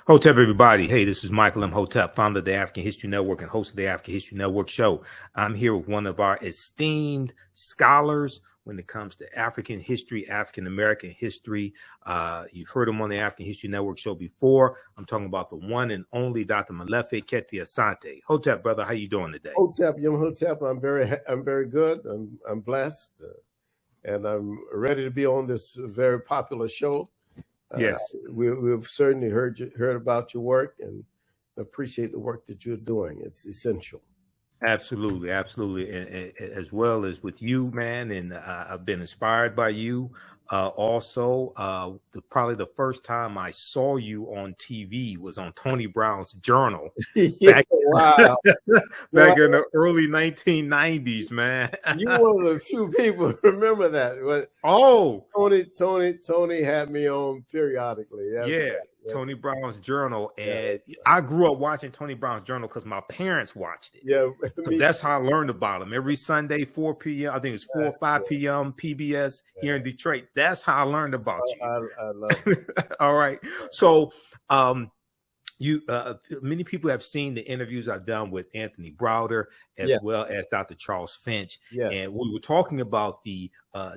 Hotep, everybody. Hey, this is Michael Imhotep, founder of the African History Network and host of the African History Network show. I'm here with one of our esteemed scholars when it comes to African history, African American history. You've heard him on the African History Network show before. I'm talking about the one and only Dr. Molefi Kete Asante. Hotep, brother, how you doing today? Hotep, Imhotep. I'm very good. I'm blessed, and I'm ready to be on this very popular show. Yes, we've certainly heard about your work and appreciate the work that you're doing. It's essential. Absolutely, absolutely, and as well as with you, man. And I've been inspired by you. Probably the first time I saw you on TV was on Tony Brown's Journal. Yeah, wow. Back in the early 1990s, man. You one of the few people who remember that. Oh, Tony had me on periodically. That's yeah. right. Tony Brown's Journal, and I grew up watching Tony Brown's Journal because my parents watched it. Yeah, so that's how I learned about him. Every Sunday, 4 p.m. I think it's 4 or 5 p.m. PBS here in Detroit. That's how I learned about you. I love it. All right. So, many people have seen the interviews I've done with Anthony Browder as well as Dr. Charles Finch, and we were talking about the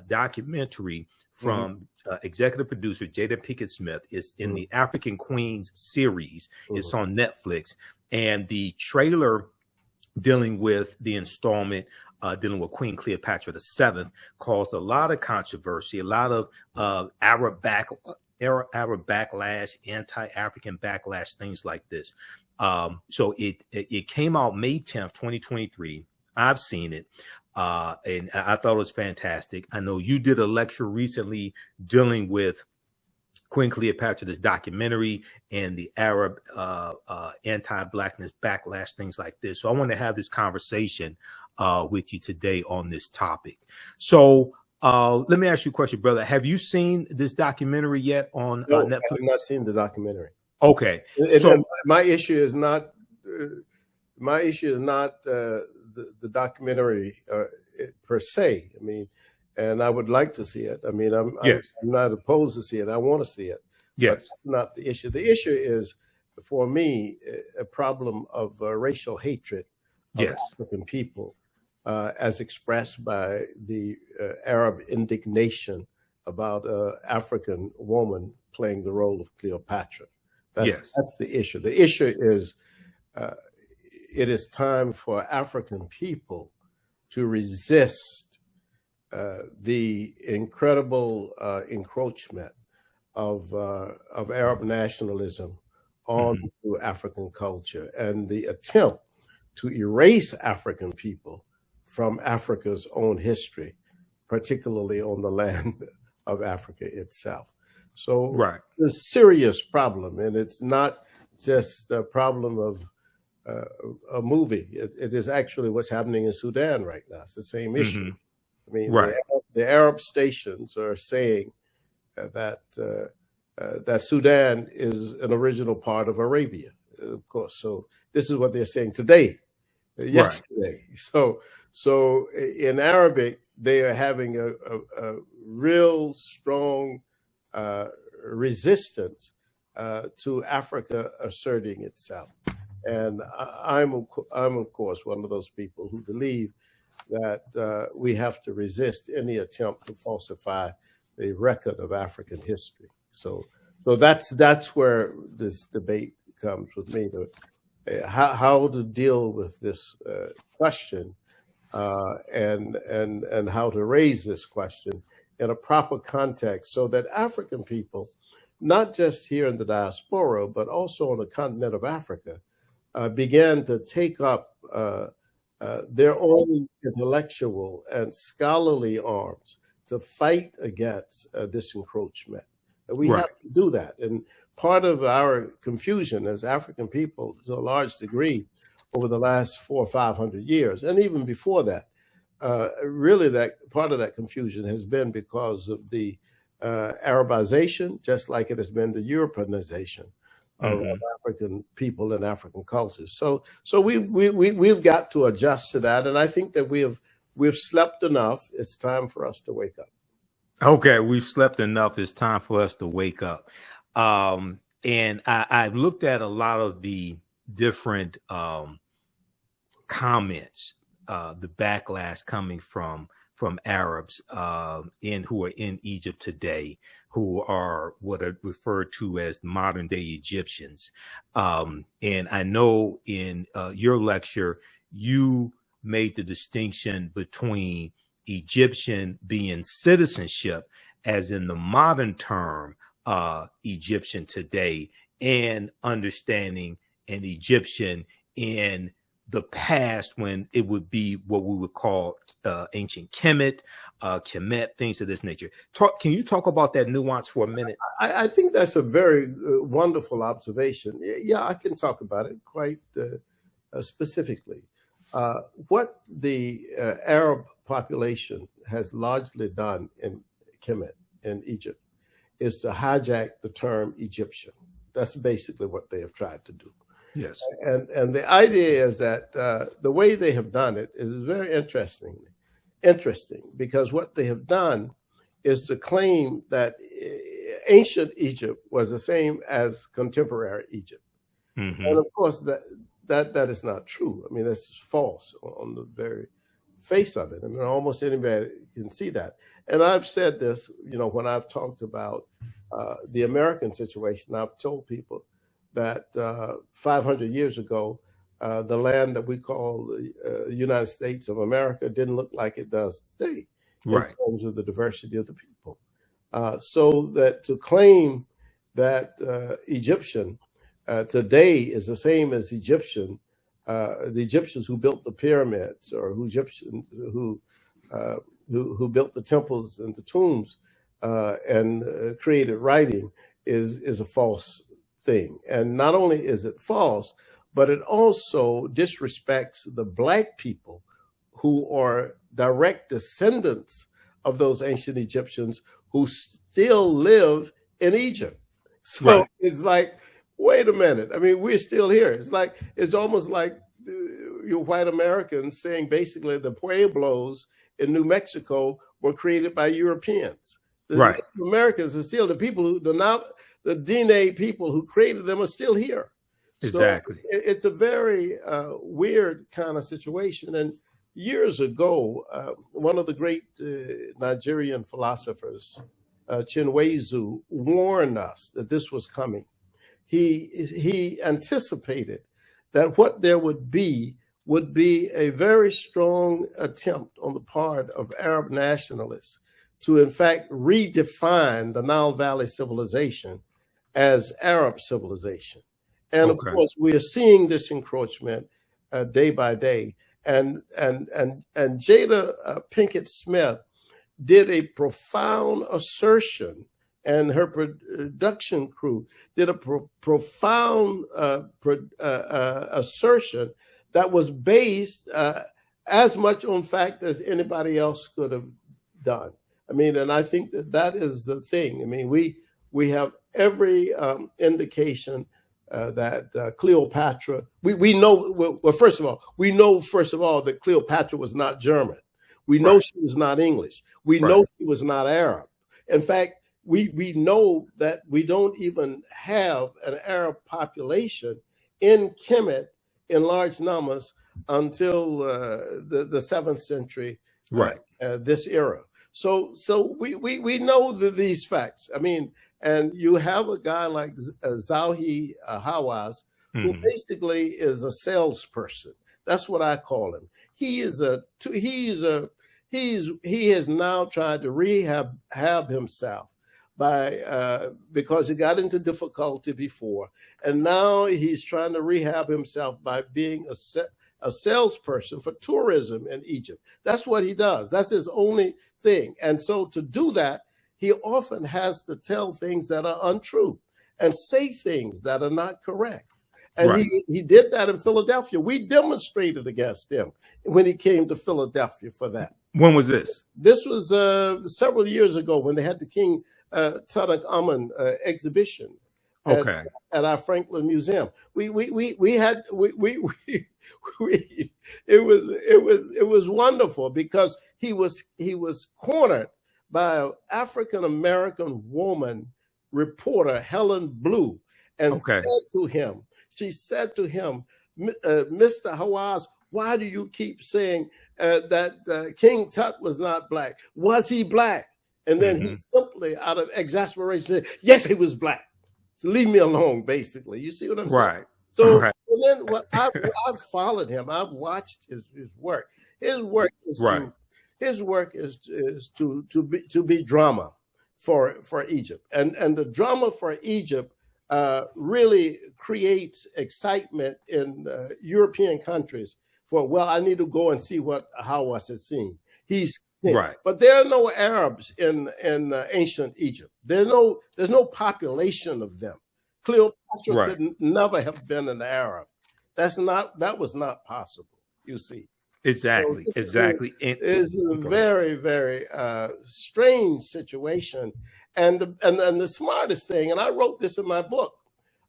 documentary from executive producer Jada Pinkett-Smith. Is in the African Queens series. It's on Netflix, and the trailer dealing with the installment dealing with Queen Cleopatra VII caused a lot of controversy, a lot of Arab backlash, anti-African backlash, things like this. So it came out May 10th, 2023. I've seen it. And I thought it was fantastic. I know you did a lecture recently dealing with Queen Cleopatra, this documentary, and the Arab anti-Blackness backlash, things like this. So I want to have this conversation with you today on this topic. So let me ask you a question, brother. Have you seen this documentary yet on Netflix? I have not seen the documentary. Okay. So my issue is not the documentary per se. I mean, and I would like to see it. I mean, I'm not opposed to see it. I want to see it. Yes. But that's not the issue. The issue is, for me, a problem of racial hatred of African people, as expressed by the Arab indignation about an African woman playing the role of Cleopatra. That's the issue. The issue is it is time for African people to resist the incredible encroachment of Arab nationalism onto African culture and the attempt to erase African people from Africa's own history, particularly on the land of Africa itself. So it's a serious problem, and it's not just a problem of a movie. It is actually what's happening in Sudan right now. It's the same issue. I mean, the Arab stations are saying that Sudan is an original part of Arabia, of course. So this is what they're saying today, yesterday. So in Arabic, they are having a real strong resistance to Africa asserting itself. And I'm of course one of those people who believe that we have to resist any attempt to falsify the record of African history. So that's where this debate comes with me, how to deal with this question and how to raise this question in a proper context so that African people, not just here in the diaspora, but also on the continent of Africa, began to take up their own intellectual and scholarly arms to fight against this encroachment. And we have to do that. And part of our confusion as African people, to a large degree, over the last 400 or 500 years, and even before that, really that part of that confusion has been because of the Arabization, just like it has been the Europeanization of African people and African cultures. So we've got to adjust to that, and I think that we've slept enough. It's time for us to wake up. Okay, we've slept enough. It's time for us to wake up. And I've looked at a lot of the different comments, the backlash coming from Arabs who are in Egypt today, who are what are referred to as modern day Egyptians. And I know in your lecture, you made the distinction between Egyptian being citizenship, as in the modern term Egyptian today, and understanding an Egyptian in the past when it would be what we would call ancient Kemet, things of this nature. Can you talk about that nuance for a minute? I think that's a very wonderful observation. Yeah, I can talk about it quite specifically. What the Arab population has largely done in Kemet, in Egypt, is to hijack the term Egyptian. That's basically what they have tried to do. Yes. And the idea is that the way they have done it is very interesting, because what they have done is to claim that ancient Egypt was the same as contemporary Egypt. Mm-hmm. And of course, that is not true. I mean, that's just false on the very face of it. I mean, almost anybody can see that. And I've said this, when I've talked about the American situation, I've told people that 500 years ago, the land that we call the United States of America didn't look like it does today, right, in terms of the diversity of the people. So that to claim that Egyptian today is the same as the Egyptians who built the pyramids, or who built the temples and the tombs and created writing, is a false thing. And not only is it false, but it also disrespects the Black people who are direct descendants of those ancient Egyptians who still live in Egypt. So right. It's like, wait a minute. I mean, we're still here. It's almost like your white Americans saying basically the Pueblos in New Mexico were created by Europeans. The right. Americans are still the people who the DNA people who created them are still here. Exactly. So it's a very weird kind of situation. And years ago, one of the great Nigerian philosophers, Chinwezu, warned us that this was coming. He anticipated that what there would be a very strong attempt on the part of Arab nationalists to, in fact, redefine the Nile Valley civilization as Arab civilization. And of course, we are seeing this encroachment day by day. And Jada Pinkett-Smith did a profound assertion, and her production crew did a profound assertion that was based as much on fact as anybody else could have done. I mean, and I think that is the thing. I mean, we have every indication that Cleopatra, we know, well, first of all, that Cleopatra was not German. We know she was not English. We know she was not Arab. In fact, we know that we don't even have an Arab population in Kemet in large numbers until the 7th century, this era. So we know these facts. I mean, and you have a guy like Zahi Hawass, who basically is a salesperson. That's what I call him. He has now tried to rehab himself because he got into difficulty before, and now he's trying to rehab himself by being a salesperson for tourism in Egypt. That's what he does. That's his only thing. And so to do that, he often has to tell things that are untrue and say things that are not correct. And he did that in Philadelphia. We demonstrated against him when he came to Philadelphia for that. When was this? This was several years ago when they had the King Tutankhamun exhibition at our Franklin Museum. It was wonderful because he was cornered by an African American woman reporter, Helen Blue, and Okay. she said to him, Mr. Hawaz, why do you keep saying that King Tut was not black? Was he black? And then he simply, out of exasperation, said, yes, he was black. So leave me alone, basically. You see what I'm saying? Right. So Right. then what I've followed him. I've watched his work. His work is Right. to be drama for Egypt. And the drama for Egypt really creates excitement in European countries for, well, I need to go and see what Hawass has seen. He's right. But there are no Arabs in ancient Egypt. There's no population of them. Cleopatra could never have been an Arab. That was not possible, you see. Exactly. So exactly. It's a very, very strange situation. And the smartest thing, and I wrote this in my book,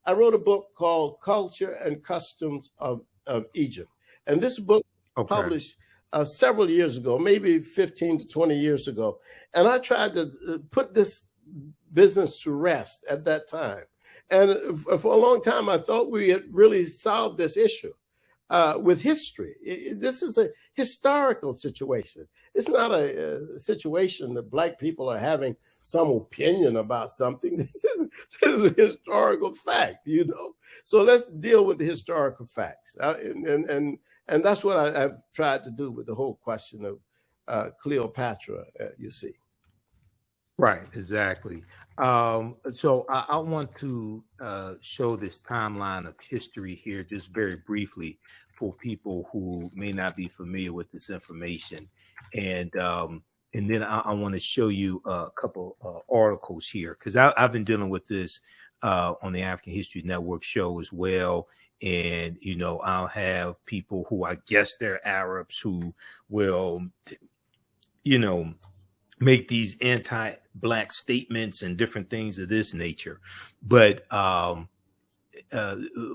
I wrote a book called Culture and Customs of Egypt. And this book was published several years ago, maybe 15 to 20 years ago. And I tried to put this business to rest at that time. And for a long time, I thought we had really solved this issue with history. This is a historical situation. It's not a situation that Black people are having some opinion about something. This is a historical fact, you know. So let's deal with the historical facts. And that's what I've tried to do with the whole question of Cleopatra, you see. Right, exactly. So I want to show this timeline of history here just very briefly for people who may not be familiar with this information. And then I want to show you a couple articles here, because I've been dealing with this on the African History Network show as well. And, you know, I'll have people who I guess they're Arabs who will, you know, make these anti-Black statements and different things of this nature. But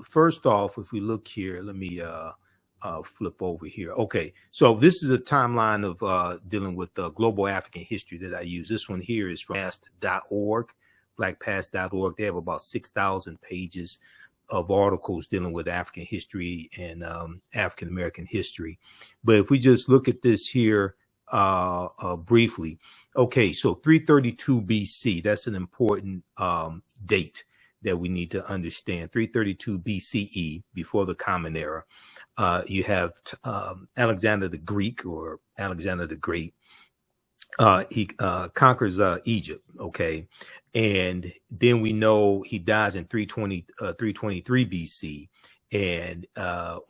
first off, if we look here, let me flip over here. Okay, so this is a timeline of dealing with global African history that I use. This one here is from past.org, blackpast.org. They have about 6,000 pages of articles dealing with African history and African American history. But if we just look at this here briefly, okay, so 332 BC, that's an important date that we need to understand. 332 BCE, before the Common Era. You have Alexander the Greek, or Alexander the Great. He conquers Egypt, okay? And then we know he dies in 323 BC. And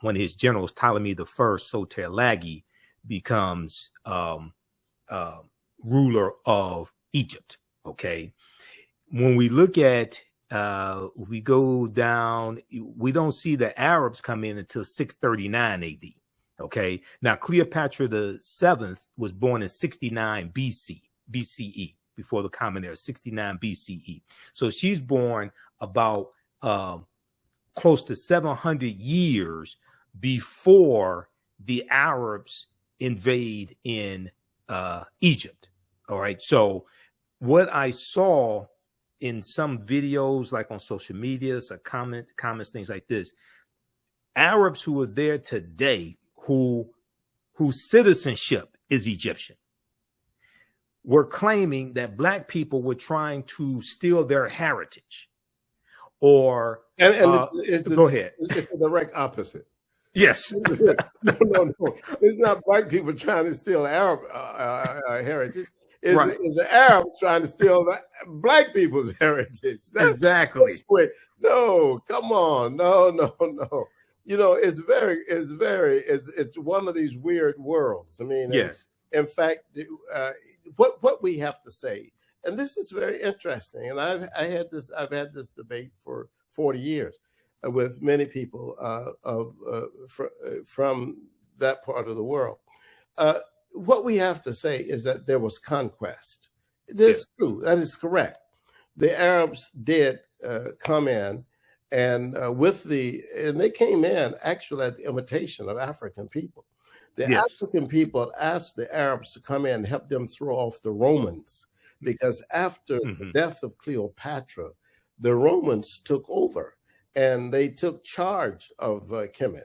one of his generals, Ptolemy I Soter-Lagi, becomes ruler of Egypt, okay? When we look at, we go down, we don't see the Arabs come in until 639 AD, okay? Now, Cleopatra VII was born in 69 BCE, before the Common Era, 69 BCE. So she's born about close to 700 years before the Arabs invade in Egypt. All right. So what I saw in some videos, like on social media, so comments, things like this, Arabs who are there today, whose citizenship is Egyptian, were claiming that Black people were trying to steal their heritage. Or go ahead. It's the direct opposite. Yes. No. It's not Black people trying to steal Arab heritage. It's the Arabs trying to steal Black people's heritage. Exactly. No, come on. No. You know, it's one of these weird worlds. I mean, yes. In fact, what we have to say, and this is very interesting, and I've had this debate for 40 years with many people from that part of the world. What we have to say is that there was conquest. That's true. That is correct. The Arabs did come in, and they came in actually at the invitation of African people. The African people asked the Arabs to come in and help them throw off the Romans, because after the death of Cleopatra, the Romans took over, and they took charge of Kemet.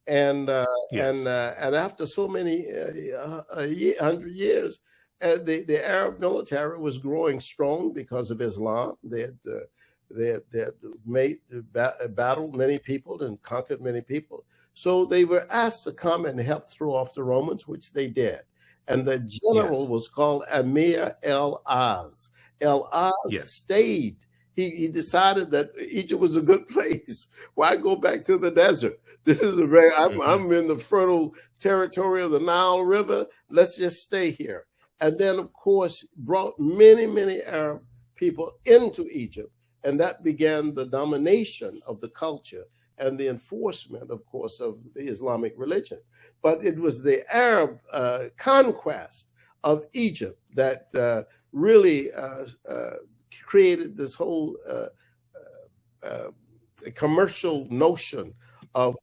And after so many 100 years, the Arab military was growing strong because of Islam. They had battled many people and conquered many people. So they were asked to come and help throw off the Romans, which they did. And the general was called Amir el-Az. El-Az stayed. He decided that Egypt was a good place. Why go back to the desert? This is a very, I'm in the fertile territory of the Nile River. Let's just stay here. And then, of course, brought many, many Arab people into Egypt. And that began the domination of the culture and the enforcement, of course, of the Islamic religion. But it was the Arab conquest of Egypt that really created this whole commercial notion of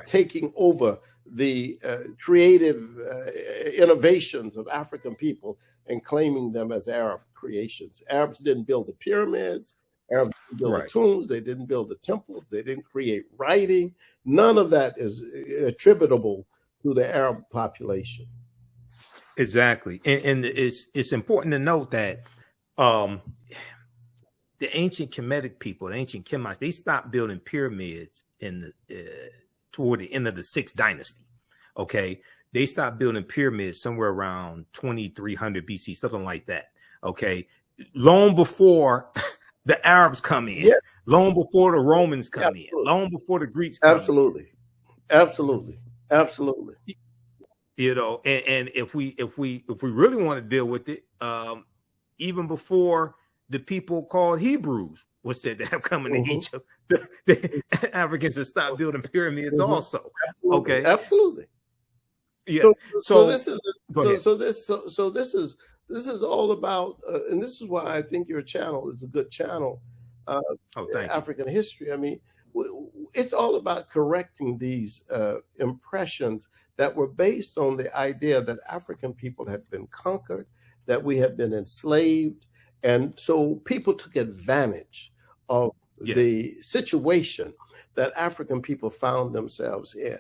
taking over the creative innovations of African people and claiming them as Arab creations. Arabs didn't build the pyramids. Arabs didn't build the tombs. They didn't build the temples. They didn't create writing. None of that is attributable to the Arab population. Exactly. And it's important to note that the ancient Kemetic people, the ancient Kemites, they stopped building pyramids in the toward the end of the 6th dynasty. Okay. They stopped building pyramids somewhere around 2300 BC, something like that. Okay. Long before the Arabs come in, long before the Romans come in, long before the Greeks come in. Absolutely. You know, and if we really want to deal with it, even before the people called Hebrews was said to have come into Egypt, the Africans have stopped building pyramids also. Okay, absolutely. Yeah. So this is all about, and this is why I think your channel is a good channel. African history. I mean, it's all about correcting these impressions that were based on the idea that African people had been conquered, that we had been enslaved. And so people took advantage of the situation that African people found themselves in.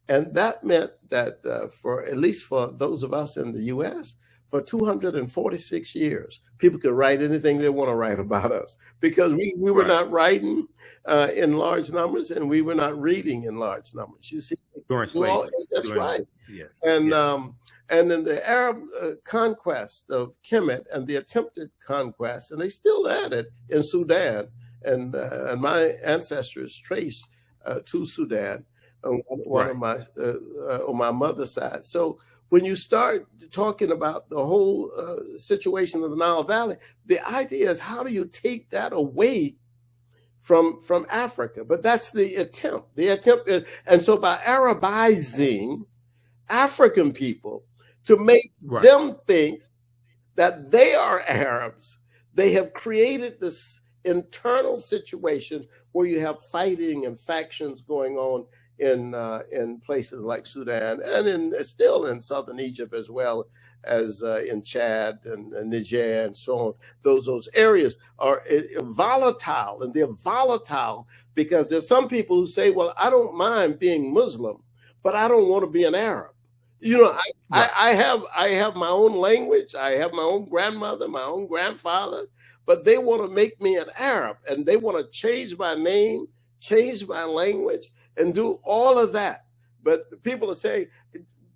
And that meant that for at least for those of us in the U.S., for 246 years, people could write anything they want to write about us because we were not writing in large numbers and we were not reading in large numbers. You see, during slavery. That's right. Yeah. And then the Arab conquest of Kemet and the attempted conquest, and they still at it in Sudan. And my ancestors trace to Sudan on my mother's side. So when you start talking about the whole situation of the Nile Valley, the idea is how do you take that away from Africa? But that's the attempt. The attempt is, and so by Arabizing African people to make them think that they are Arabs, they have created this internal situation where you have fighting and factions going on in places like Sudan and still in southern Egypt as well as in Chad and Niger and so on. Those areas are volatile, and they're volatile because there's some people who say, well, I don't mind being Muslim, but I don't want to be an Arab. You know, I have my own language. I have my own grandmother, my own grandfather, but they want to make me an Arab, and they want to change my name, change my language, and do all of that. But people are saying,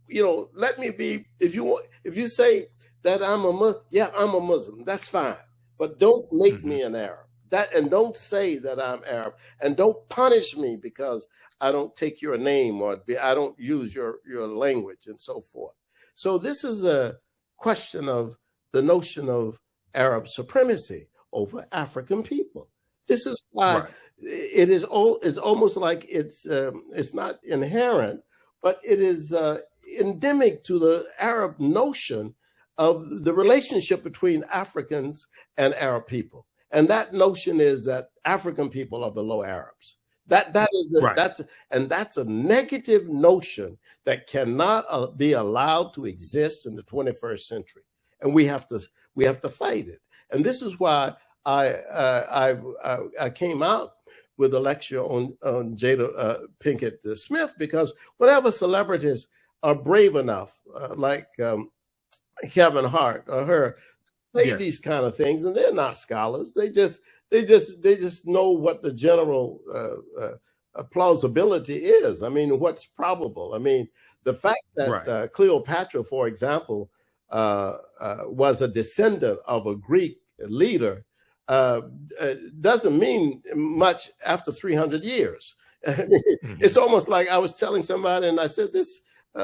you know, let me be, if you say that I'm a Muslim, that's fine. But don't make me an Arab. And don't say that I'm Arab. And don't punish me because I don't take your name or I don't use your language and so forth. So this is a question of the notion of Arab supremacy over African people. This is why it's almost like it's not inherent, but it is endemic to the Arab notion of the relationship between Africans and Arab people. And that notion is that African people are below Arabs. That's a negative notion that cannot be allowed to exist in the 21st century. And we have to fight it. And this is why I came out with a lecture on Jada Pinkett-Smith, because whenever celebrities are brave enough, like Kevin Hart or her, say these kind of things, and they're not scholars. They just know what the general plausibility is. I mean, what's probable. I mean, the fact that Cleopatra, for example, was a descendant of a Greek leader doesn't mean much after 300 years. It's almost like I was telling somebody, and I said this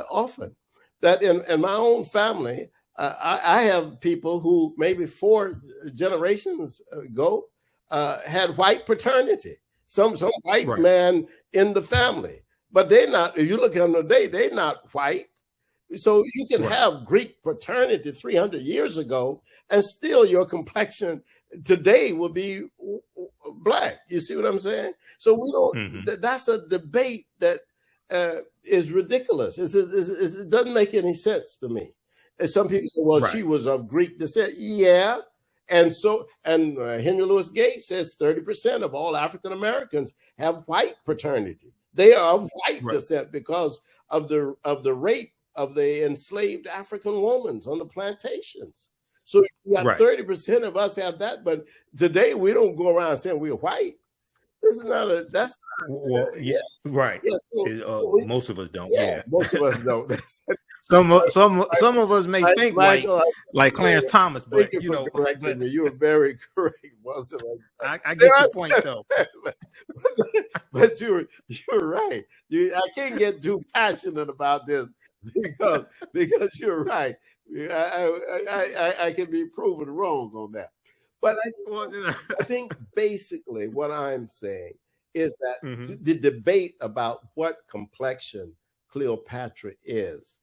often, that in my own family, I have people who maybe 4 generations ago had white paternity, some white man in the family, but they're not. If you look at them today, they're not white. So you can have Greek paternity 300 years ago, and still your complexion today will be black. You see what I'm saying? So we don't. That's a debate that is ridiculous. It doesn't make any sense to me. And some people say, "Well, she was of Greek descent." Yeah, and Henry Louis Gates says 30% of all African Americans have white paternity. They are of white descent because of the rape of the enslaved African women on the plantations. So you got 30% of us have that, but today we don't go around saying we're white. This is not a. That's not, Yeah, so most of us don't. Yeah, most of us don't. Some of us may think Michael, like Clarence Thomas, but you know, me. You were very correct. I get your point though. But you're right. I can't get too passionate about this because you're right. I can be proven wrong on that. But I think basically what I'm saying is that the debate about what complexion Cleopatra is.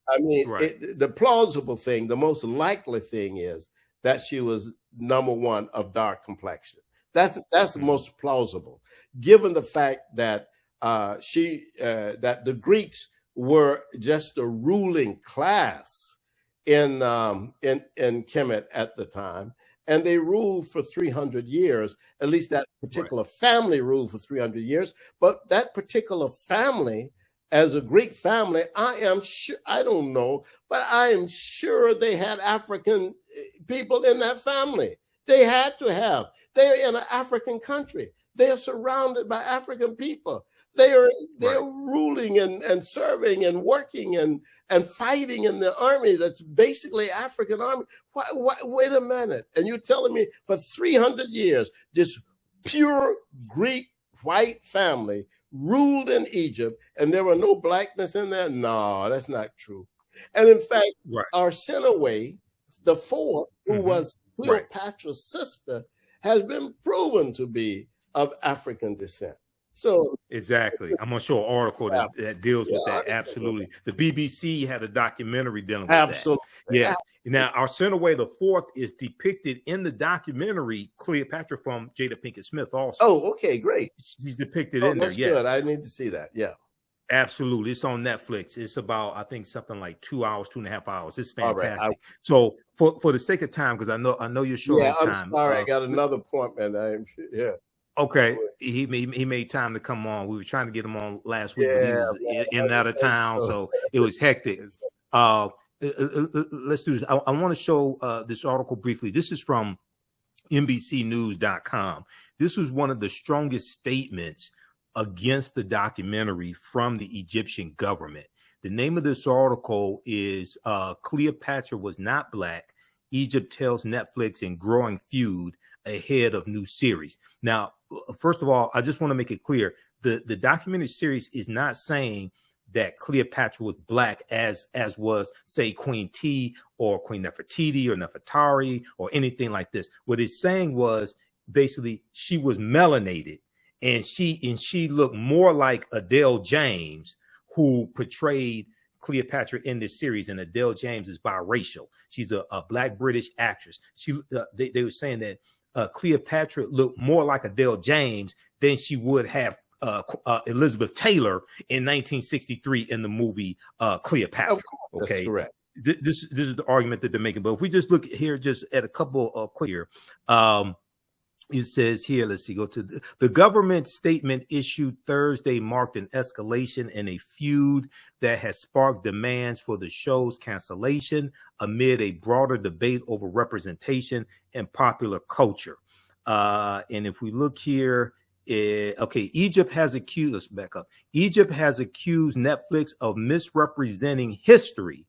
I mean, the plausible thing, the most likely thing is that she was number one of dark complexion. That's the most plausible, given the fact that that the Greeks were just a ruling class in Kemet at the time, and they ruled for 300 years. At least that particular family ruled for 300 years. But that particular family, as a Greek family, I am sure, I don't know, but I am sure they had African people in that family. They had to have. They're in an African country. They are surrounded by African people. They are ruling and serving and working and fighting in the army that's basically African army. Wait a minute. And you're telling me for 300 years, this pure Greek white family ruled in Egypt and there were no blackness in there? No, that's not true. And in fact, Arsinoe, the fourth, who was Cleopatra's sister, has been proven to be of African descent. So exactly, I'm gonna show an article that deals with that. Absolutely, the BBC had a documentary dealing with that. Yeah. Now, Arsinoe the Fourth is depicted in the documentary Cleopatra from Jada Pinkett-Smith. Also, oh, okay, great. She's depicted in there. Yes, good. I need to see that. Yeah, absolutely. It's on Netflix. It's about, I think, something like 2 hours, 2.5 hours. It's fantastic. So for the sake of time, because I know you're short on time. I'm sorry, I got another appointment. Okay, he made time to come on. We were trying to get him on last week, but he was in and out of town, so it was hectic. Let's do this. I want to show this article briefly. This is from NBCnews.com. This was one of the strongest statements against the documentary from the Egyptian government. The name of this article is Cleopatra Was Not Black. Egypt Tells Netflix in Growing Feud Ahead of New Series. Now, first of all, I just want to make it clear, the documentary series is not saying that Cleopatra was black as was, say, Queen T or Queen Nefertiti or Nefertari or anything like this. What it's saying was basically she was melanated, and she looked more like Adele James, who portrayed Cleopatra in this series. And Adele James is biracial. She's a black British actress. They were saying that Cleopatra looked more like Adele James than she would have Elizabeth Taylor in 1963 in the movie Cleopatra. Okay, that's correct. This is the argument that they're making. But if we just look here, just at a couple of quick here, It says here, let's see, go to the government statement issued Thursday marked an escalation in a feud that has sparked demands for the show's cancellation amid a broader debate over representation in popular culture. And if we look here, okay, Egypt has accused, let's back up. Egypt has accused Netflix of misrepresenting history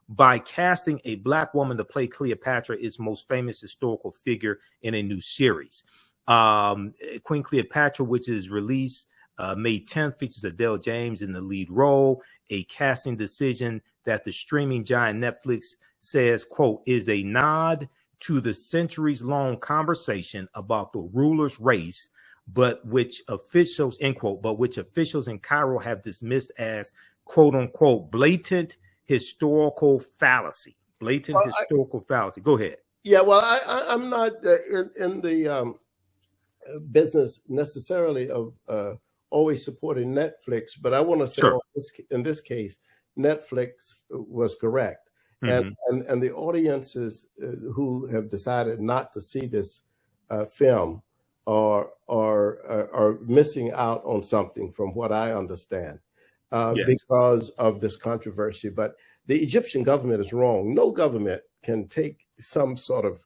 by casting a Black woman to play Cleopatra, its most famous historical figure, in a new series. Queen Cleopatra, which is released May 10th, features Adele James in the lead role, a casting decision that the streaming giant Netflix says, quote, is a nod to the centuries-long conversation about the ruler's race, but which officials, end quote, but which officials in Cairo have dismissed as, quote unquote, blatant historical fallacy. Historical fallacy. Go ahead. Yeah, well, I'm not in the business necessarily of always supporting Netflix, but I want to say, sure, in this case, Netflix was correct. Mm-hmm. And the audiences who have decided not to see this film are missing out on something, from what I understand. Yes. Because of this controversy. But the Egyptian government is wrong. No government can take some sort of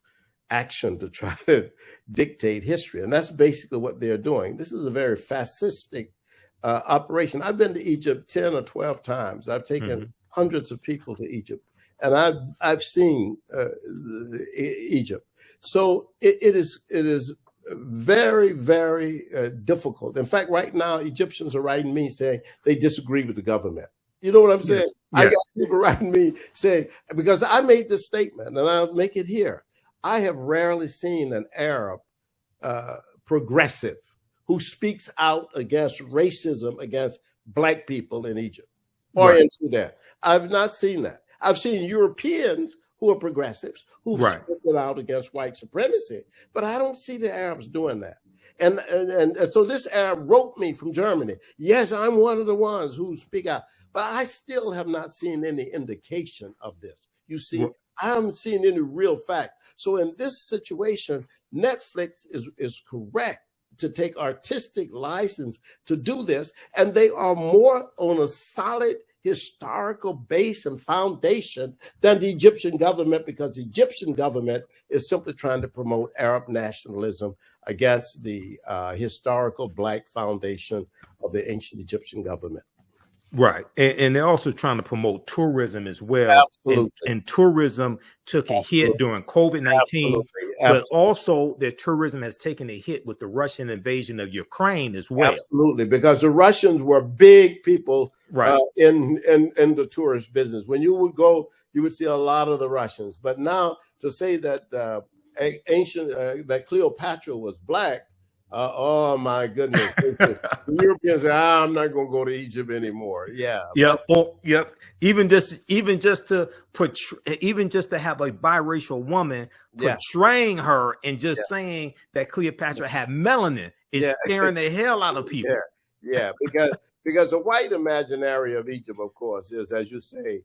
action to try to dictate history. And that's basically what they're doing. This is a very fascistic operation. I've been to Egypt 10 or 12 times. I've taken hundreds of people to Egypt, and I've seen Egypt. So it is very, very difficult. In fact, right now, Egyptians are writing me saying they disagree with the government. You know what I'm saying? Yes. I got people writing me saying, because I made this statement, and I'll make it here. I have rarely seen an Arab progressive who speaks out against racism against Black people in Egypt or in Sudan. I've not seen that. I've seen Europeans who are progressives, who've spoken out against white supremacy, but I don't see the Arabs doing that. And so this Arab wrote me from Germany. Yes, I'm one of the ones who speak out, but I still have not seen any indication of this. You see, I haven't seen any real fact. So in this situation, Netflix is correct to take artistic license to do this, and they are more on a solid historical base and foundation than the Egyptian government, because the Egyptian government is simply trying to promote Arab nationalism against the historical Black foundation of the ancient Egyptian government. Right. And they're also trying to promote tourism as well. Absolutely. And tourism took a hit during COVID-19, but also their tourism has taken a hit with the Russian invasion of Ukraine as well. Absolutely, because the Russians were big people in the tourist business. When you would go, you would see a lot of the Russians. But now to say that that Cleopatra was Black, oh my goodness! The Europeans say, I'm not going to go to Egypt anymore. Yeah. Yep. Yep. Even just to have a biracial woman portraying her and just saying that Cleopatra had melanin is scaring the hell out of people. Yeah. Because the white imaginary of Egypt, of course, is, as you say,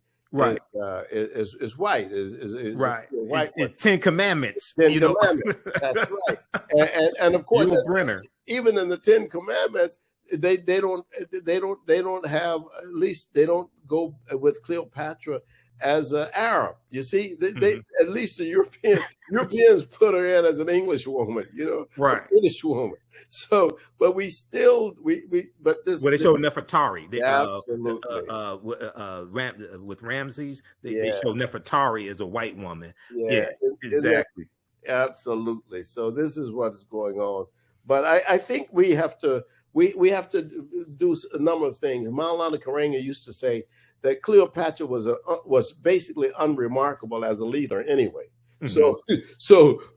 is white. Is white. It's 10 Commandments. 10 Commandments. That's right. And of course, even in the 10 Commandments, they don't have, at least they don't go with Cleopatra as an Arab. You see, they at least the Europeans put her in as an English woman, a British woman. So, but we still but this. Well, they show Nefertari. Absolutely. With Ramses, they show Nefertari as a white woman. Yeah, exactly. Absolutely. So this is what's going on. But I think we have to do a number of things. Maulana Karenga used to say that Cleopatra was basically unremarkable as a leader anyway. So it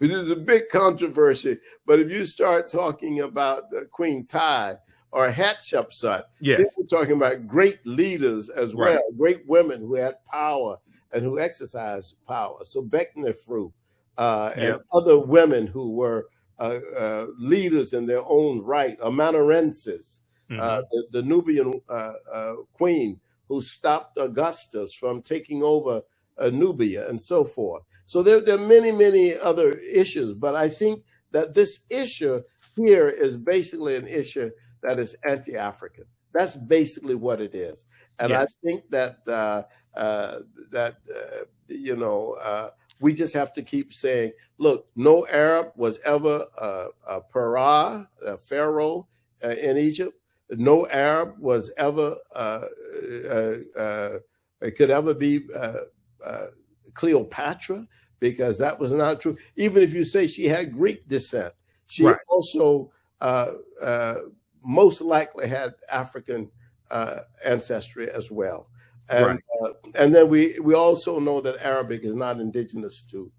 is a big controversy. But if you start talking about Queen Ty or Hatshepsut, we're talking about great leaders as well, great women who had power and who exercised power. So Beknefru and other women who were leaders in their own right, Amanarensis, the Nubian queen who stopped Augustus from taking over Nubia and so forth. So there are many, many other issues, but I think that this issue here is basically an issue that is anti-African. That's basically what it is. And I think that we just have to keep saying, look, no Arab was ever a pharaoh in Egypt. No Arab was ever could ever be Cleopatra, because that was not true. Even if you say she had Greek descent, she also most likely had African ancestry as well. And and then we also know that Arabic is not indigenous to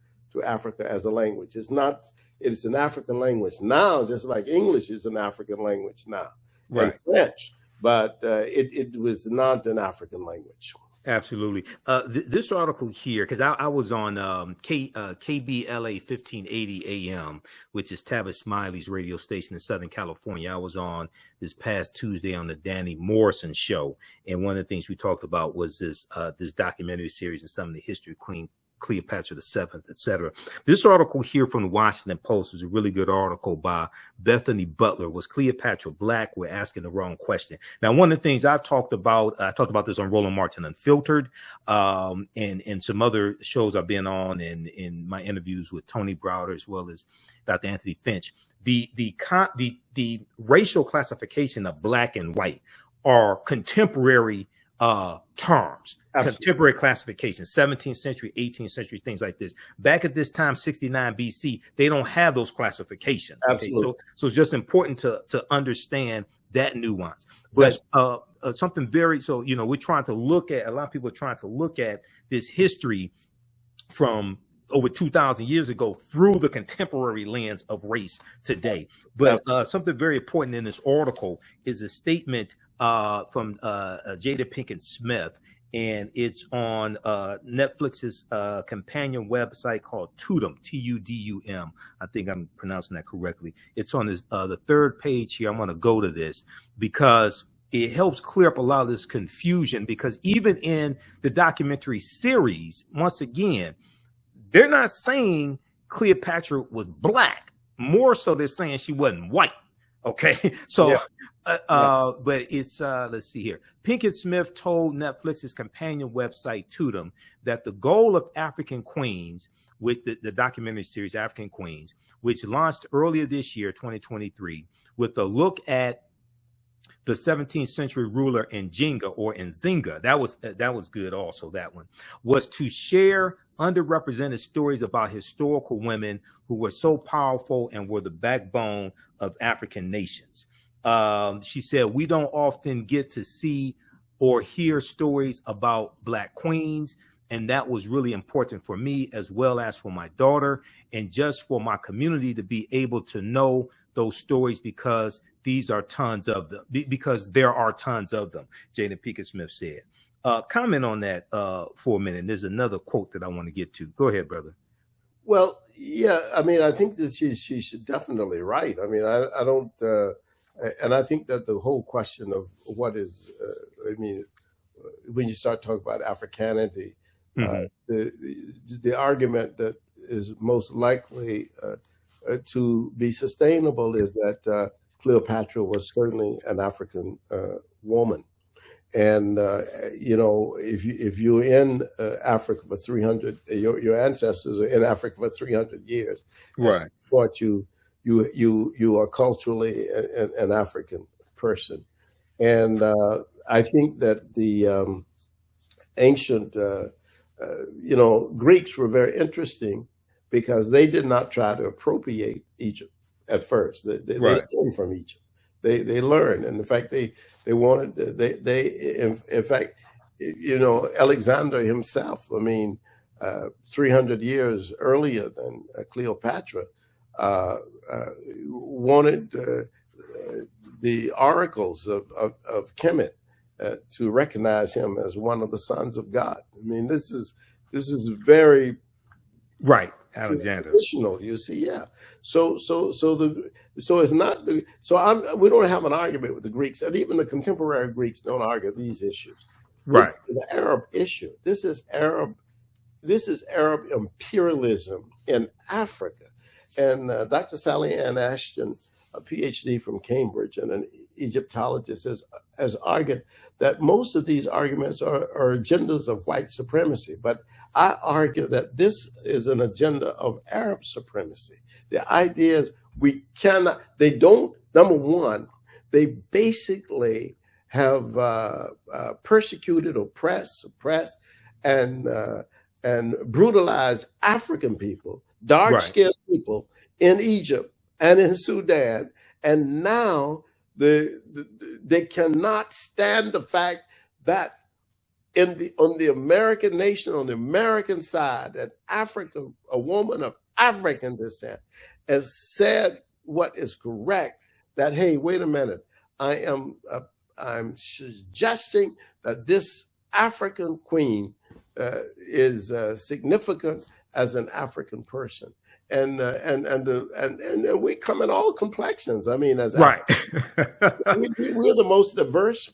Africa as a language. It's not. It's an African language now, just like English is an African language now, and French. But it was not an African language. Absolutely. This article here, because I was on KBLA 1580 AM, which is Tavis Smiley's radio station in Southern California. I was on this past Tuesday on the Danny Morrison show, and one of the things we talked about was this documentary series and some of the history of Queen Cleopatra VII, etc. This article here from the Washington Post was a really good article by Bethany Butler. Was Cleopatra Black? We're asking the wrong question. Now, one of the things I talked about this on Roland Martin Unfiltered, and some other shows I've been on, and in my interviews with Tony Browder as well as Dr. Anthony Finch. The racial classification of black and white are contemporary terms. Absolutely. Contemporary classification, 17th century, 18th century, things like this. Back at this time, 69 BC, they don't have those classifications. Absolutely. Okay? So it's just important to understand that nuance. But something very, we're trying to look at, a lot of people are trying to look at this history from over 2,000 years ago through the contemporary lens of race today. But something very important in this article is a statement from Jada Pinkett-Smith, and it's on Netflix's companion website called Tudum, Tudum. I think I'm pronouncing that correctly. It's on the third page here. I'm going to go to this because it helps clear up a lot of this confusion, because even in the documentary series, once again, they're not saying Cleopatra was black. More so, they're saying she wasn't white. Okay, so, but it's, let's see here. Pinkett-Smith told Netflix's companion website, Tudum, that the goal of African Queens, with the documentary series African Queens, which launched earlier this year, 2023, with a look at the 17th century ruler Nzinga, that was good also, that one, was to share underrepresented stories about historical women who were so powerful and were the backbone of African nations. She said, we don't often get to see or hear stories about Black queens, and that was really important for me as well as for my daughter, and just for my community to be able to know those stories, because these are tons of them, because there are tons of them, Jada Pinkett-Smith said. Comment on that for a minute. There's another quote that I want to get to. Go ahead, brother. Well, yeah, I mean, I think that she's definitely right. I mean, I don't, and I think that the whole question of what is, I mean, when you start talking about Africanity, the argument that is most likely to be sustainable is that Cleopatra was certainly an African woman. And, if you're in Africa for 300, your ancestors are in Africa for 300 years. Right. But you are culturally an African person. And I think that the ancient, Greeks were very interesting, because they did not try to appropriate Egypt at first. They learned from Egypt. They learned, and in fact, they wanted. In fact, Alexander himself. I mean, 300 years earlier than Cleopatra, wanted the oracles of Kemet to recognize him as one of the sons of God. I mean, this is very right. Alexander. Traditional, you see, yeah. So it's not. We don't have an argument with the Greeks, and even the contemporary Greeks don't argue these issues. Right. This is the Arab issue. This is Arab imperialism in Africa, And Dr. Sally Ann Ashton, a PhD from Cambridge and an Egyptologist, has argued that most of these arguments are agendas of white supremacy. But I argue that this is an agenda of Arab supremacy. The idea is we cannot, they don't, number one, they basically have persecuted, oppressed, suppressed, and brutalized African people, dark-skinned people in Egypt and in Sudan, and now they cannot stand the fact that on the American nation, on the American side, an African, a woman of African descent, has said what is correct. That, hey, wait a minute, I'm suggesting that this African queen is significant as an African person, and we come in all complexions. I mean, as right, we're the most diverse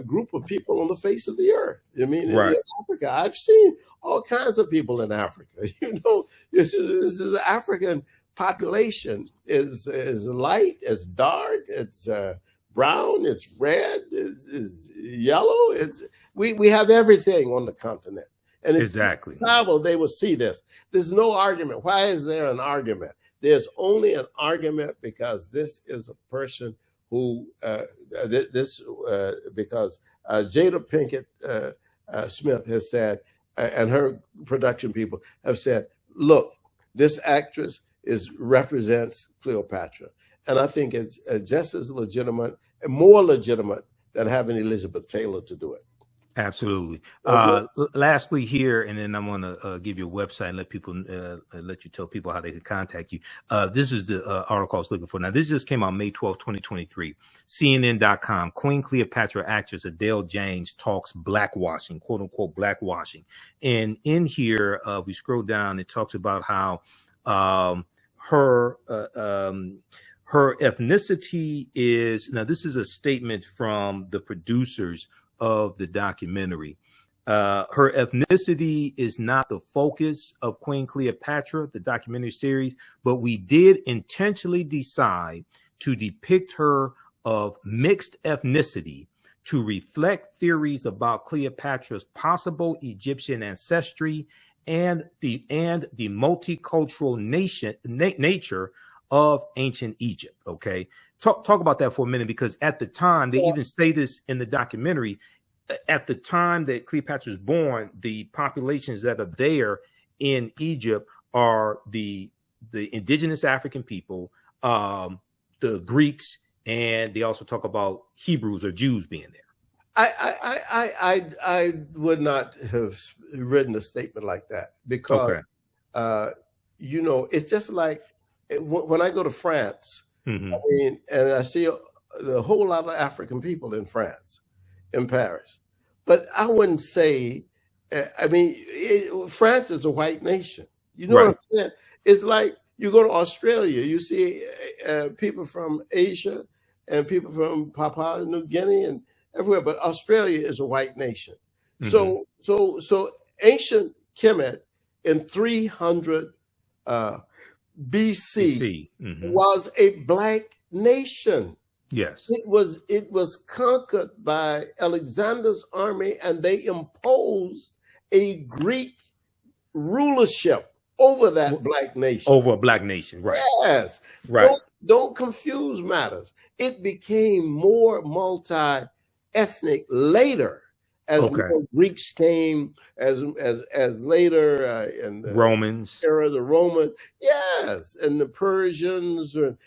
group of people on the face of the earth. I mean, right. In Africa, I've seen all kinds of people in Africa. You know, this is the African population is light, it's dark, it's brown, it's red, it's yellow. We have everything on the continent. And if exactly. you travel, they will see this. There's no argument. Why is there an argument? There's only an argument because this is a person who because Jada Pinkett-Smith has said, and her production people have said, look, this actress represents Cleopatra. And I think it's just as legitimate, more legitimate than having Elizabeth Taylor to do it. Absolutely. Lastly here, and then I'm going to give you a website and let you tell people how they can contact you. This is the article I was looking for. Now, this just came out May 12, 2023. CNN.com. Queen Cleopatra actress Adele James talks blackwashing, quote unquote, blackwashing. And in here, we scroll down, it talks about how her ethnicity is, now this is a statement from the producers of the documentary. Her ethnicity is not the focus of Queen Cleopatra, the documentary series, but we did intentionally decide to depict her of mixed ethnicity to reflect theories about Cleopatra's possible Egyptian ancestry and the multicultural nature of ancient Egypt. Okay, talk about that for a minute, because at the time, they even say this in the documentary, at the time that Cleopatra was born, the populations that are there in Egypt are the indigenous African people, the Greeks, and they also talk about Hebrews or Jews being there. I would not have written a statement like that because, you know, it's just like when I go to France, I mean, and I see a whole lot of African people in France, in Paris, but I wouldn't say, I mean, France is a white nation. You know what I'm saying? It's like you go to Australia, you see people from Asia and people from Papua New Guinea and everywhere, but Australia is a white nation. So ancient Kemet in 300 BC was a black nation. Yes, it was conquered by Alexander's army, and they imposed a Greek rulership over that black nation. Over a black nation, right? Yes, right. Don't confuse matters. It became more multi-ethnic later as more Greeks came, as later in the Romans era, the Romans, yes, and the Persians, and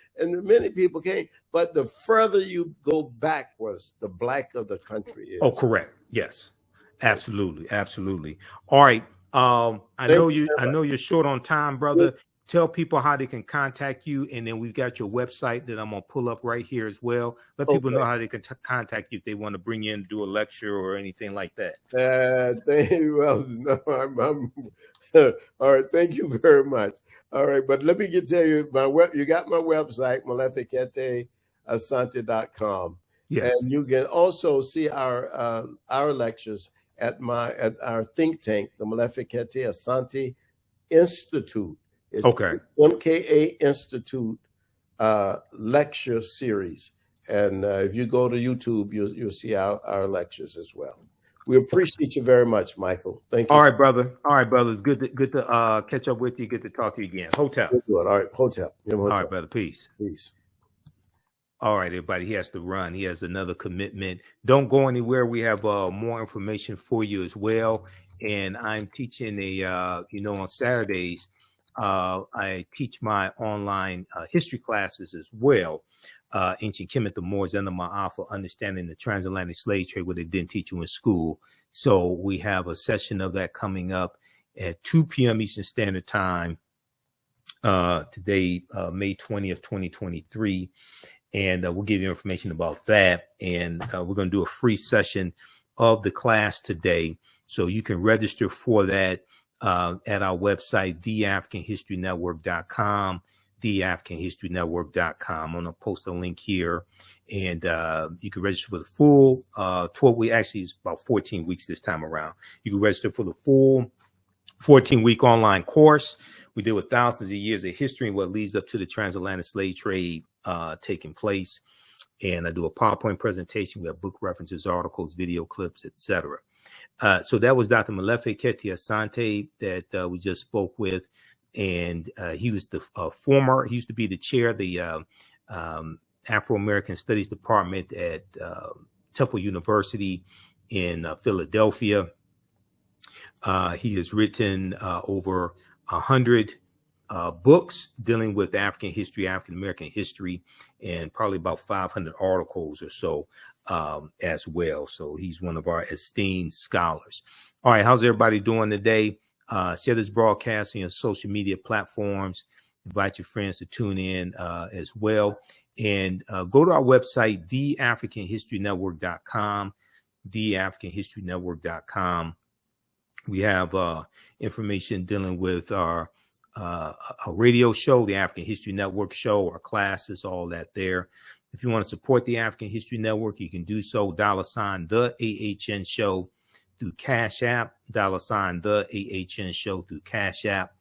many people came. But the further you go backwards, the blacker the country is. Oh, correct. Yes, absolutely, absolutely. All right. I know you're short on time, brother. Tell people how they can contact you, and then we've got your website that I'm gonna pull up right here as well. Let people know how they can contact you if they want to bring you in to do a lecture or anything like that. All right. Thank you very much. All right, but let me tell you, you got my website, Molefi Kete Asante.com. Yes. And you can also see our lectures at our think tank, the Molefi Kete Asante Institute It's Okay. MKA Institute lecture series. And if you go to YouTube, you'll see our lectures as well. We appreciate you very much, Michael. Thank you. All right, brother. All right, brother. It's good to catch up with you. Good to talk to you again. Hotep. All right, Hotep. All right, brother. Peace. Peace. All right, everybody. He has to run. He has another commitment. Don't go anywhere. We have more information for you as well. And I'm teaching on Saturdays, I teach my online history classes as well. Ancient Kemet, the Moors, and the Ma'afa, understanding the transatlantic slave trade, what they didn't teach you in school. So we have a session of that coming up at 2 p.m. Eastern Standard Time today, May 20th, 2023. And we'll give you information about that. And we're going to do a free session of the class today. So you can register for that at our website, TheAHNShow.com. TheAHNShow.com. I'm going to post a link here, and you can register for the full 12 weeks. Actually, it's about 14 weeks this time around. You can register for the full 14-week online course. We deal with thousands of years of history and what leads up to the transatlantic slave trade taking place. And I do a PowerPoint presentation. We have book references, articles, video clips, etc. So that was Dr. Molefi Kete Asante that we just spoke with. And he was the he used to be the chair of the Afro-American Studies Department at Temple University in Philadelphia. He has written over 100 books dealing with African history, African American history, and probably about 500 articles or so as well. So he's one of our esteemed scholars. All right, how's everybody doing today? Share this broadcast on your social media platforms. Invite your friends to tune in as well. And go to our website, TheAfricanHistoryNetwork.com, TheAfricanHistoryNetwork.com. We have information dealing with our radio show, the African History Network show, our classes, all that there. If you want to support the African History Network, you can do so. $ the AHN show through Cash App, $ the AHN show through Cash App,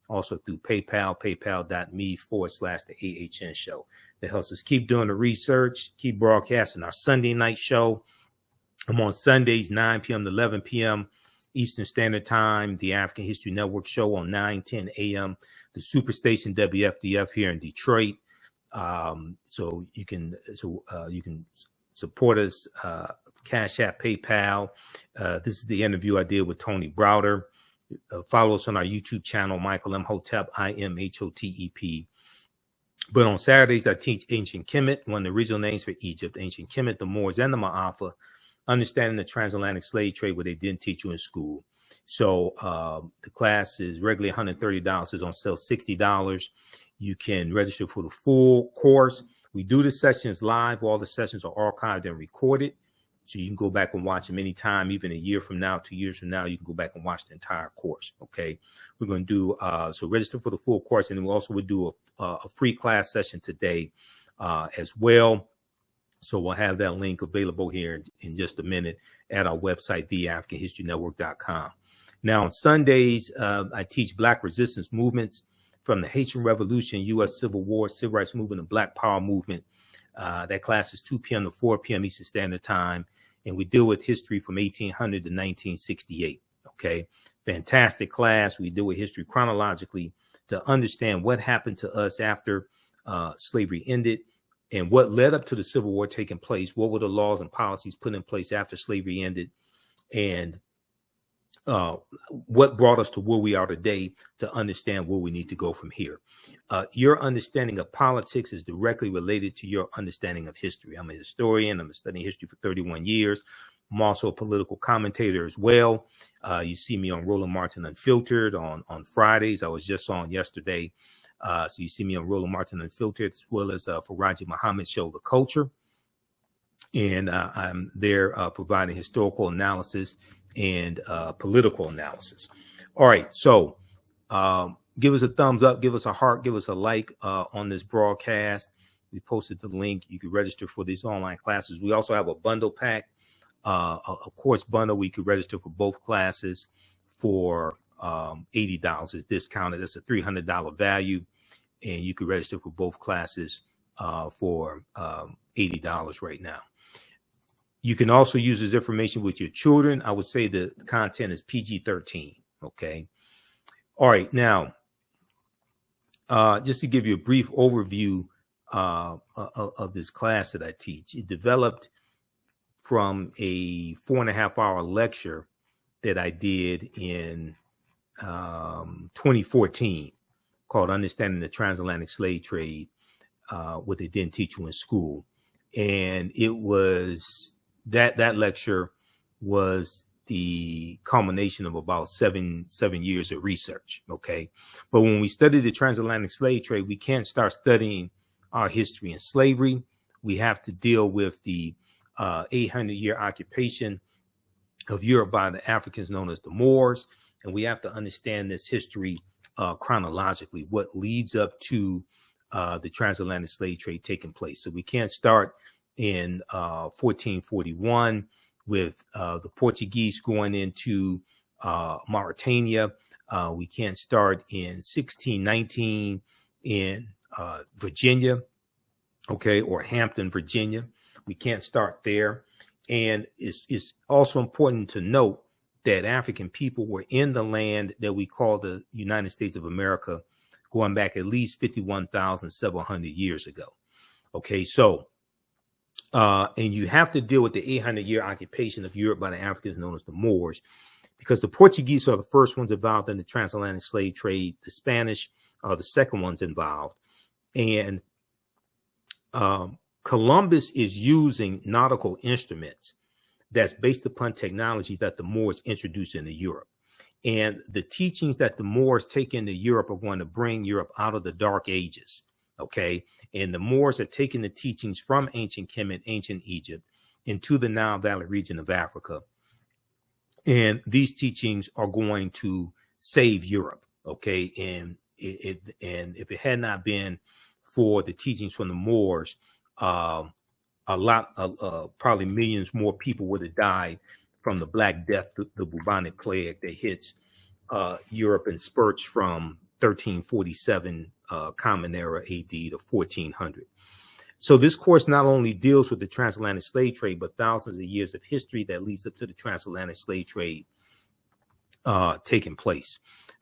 also through PayPal, paypal.me/the AHN show. That helps us keep doing the research, keep broadcasting our Sunday night show. I'm on Sundays, 9 p.m. to 11 p.m. Eastern Standard Time, the African History Network show on 9:10 a.m. The Superstation WFDF here in Detroit. So you can support us. Cash App, PayPal. This is the interview I did with Tony Browder. Follow us on our YouTube channel, Michael Imhotep, IMHOTEP. But on Saturdays, I teach Ancient Kemet, one of the original names for Egypt, Ancient Kemet, the Moors, and the Ma'afa, understanding the transatlantic slave trade, where they didn't teach you in school. So the class is regularly $130. It's on sale $60. You can register for the full course. We do the sessions live. All the sessions are archived and recorded. So you can go back and watch them anytime, even a year from now, 2 years from now, you can go back and watch the entire course. Okay. We're going to do, so register for the full course. And then we also would do a free class session today as well. So we'll have that link available here in just a minute at our website, TheAfricanHistoryNetwork.com. Now on Sundays, I teach Black resistance movements from the Haitian Revolution, U.S. Civil War, Civil Rights Movement, and Black Power Movement. That class is 2 p.m. to 4 p.m. Eastern Standard Time. And we deal with history from 1800 to 1968. Okay. Fantastic class. We deal with history chronologically to understand what happened to us after slavery ended and what led up to the Civil War taking place. What were the laws and policies put in place after slavery ended? And what brought us to where we are today to understand where we need to go from here. Your understanding of politics is directly related to your understanding of history. I'm a historian. I'm studying history for 31 years. I'm also a political commentator as well. You see me on Roland Martin Unfiltered on Fridays. I was just on yesterday. So you see me on Roland Martin Unfiltered, as well as for Raji Muhammad's show, The Culture. And I'm there providing historical analysis and political analysis. All right. So give us a thumbs up, give us a heart, give us a like on this broadcast. We posted the link. You can register for these online classes. We also have a bundle pack, a course bundle where you can register for both classes for $80 is discounted. That's a $300 value, and you can register for both classes for $80 right now. You can also use this information with your children. I would say the content is PG-13. Okay. All right. Now, just to give you a brief overview of this class that I teach, it developed from a 4.5-hour lecture that I did in 2014 called Understanding the Transatlantic Slave Trade, what they didn't teach you in school. And it was that lecture was the culmination of about seven years of research. Okay. But when we study the transatlantic slave trade, we can't start studying our history in slavery. We have to deal with the 800-year occupation of Europe by the Africans known as the Moors. And we have to understand this history chronologically, what leads up to the transatlantic slave trade taking place. So we can't start in 1441 with the Portuguese going into Mauritania. We can't start in 1619 in Virginia, okay, or Hampton, Virginia. We can't start there. And it's also important to note that African people were in the land that we call the United States of America going back at least 51,700 years ago. Okay, so and you have to deal with the 800-year occupation of Europe by the Africans known as the Moors, because the Portuguese are the first ones involved in the transatlantic slave trade. The Spanish are the second ones involved. And Columbus is using nautical instruments that's based upon technology that the Moors introduced into Europe. And the teachings that the Moors take into Europe are going to bring Europe out of the Dark Ages. Okay. And the Moors are taking the teachings from ancient Kemet, ancient Egypt, into the Nile Valley region of Africa. And these teachings are going to save Europe. Okay. And if it had not been for the teachings from the Moors, probably millions more people would have died from the Black Death, the bubonic plague that hits Europe in spurts from 1347 Common Era AD to 1400. So this course not only deals with the transatlantic slave trade, but thousands of years of history that leads up to the transatlantic slave trade taking place.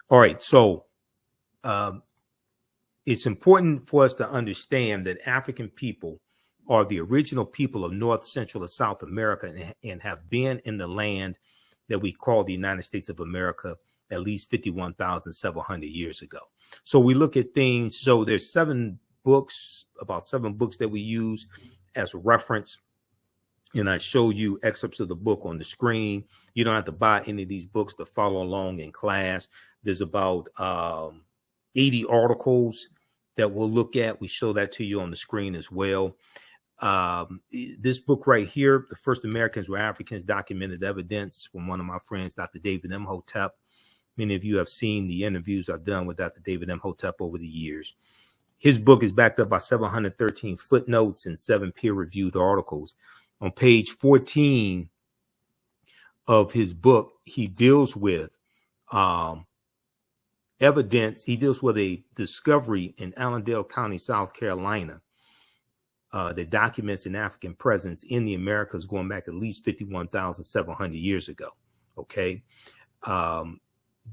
All right, so it's important for us to understand that African people are the original people of North, Central, and South America, and have been in the land that we call the United States of America at least 51,700 years ago. So we look at things. So there's about seven books that we use as a reference. And I show you excerpts of the book on the screen. You don't have to buy any of these books to follow along in class. There's about 80 articles that we'll look at. We show that to you on the screen as well. This book right here, The First Americans Were Africans, Documented Evidence, from one of my friends, Dr. David Imhotep. Many of you have seen the interviews I've done with Dr. David Imhotep over the years. His book is backed up by 713 footnotes and 7 peer-reviewed articles. On page 14 of his book, he deals with evidence. He deals with a discovery in Allendale County, South Carolina, that documents an African presence in the Americas going back at least 51,700 years ago. Okay.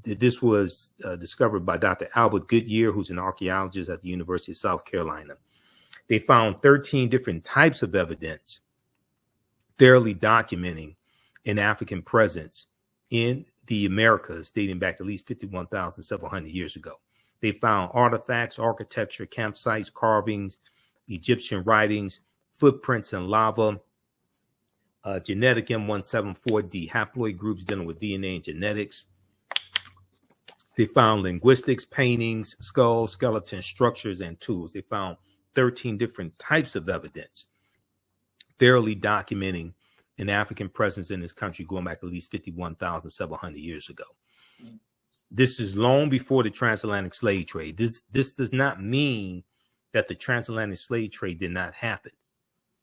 This was discovered by Dr. Albert Goodyear, who's an archaeologist at the University of South Carolina. They found 13 different types of evidence thoroughly documenting an African presence in the Americas dating back at least 51,700 years ago. They found artifacts, architecture, campsites, carvings, Egyptian writings, footprints in lava, genetic M174D haploid groups dealing with DNA and genetics. They found linguistics, paintings, skulls, skeletons, structures, and tools. They found 13 different types of evidence thoroughly documenting an African presence in this country going back at least 51,700 years ago. This is long before the transatlantic slave trade. This does not mean that the transatlantic slave trade did not happen.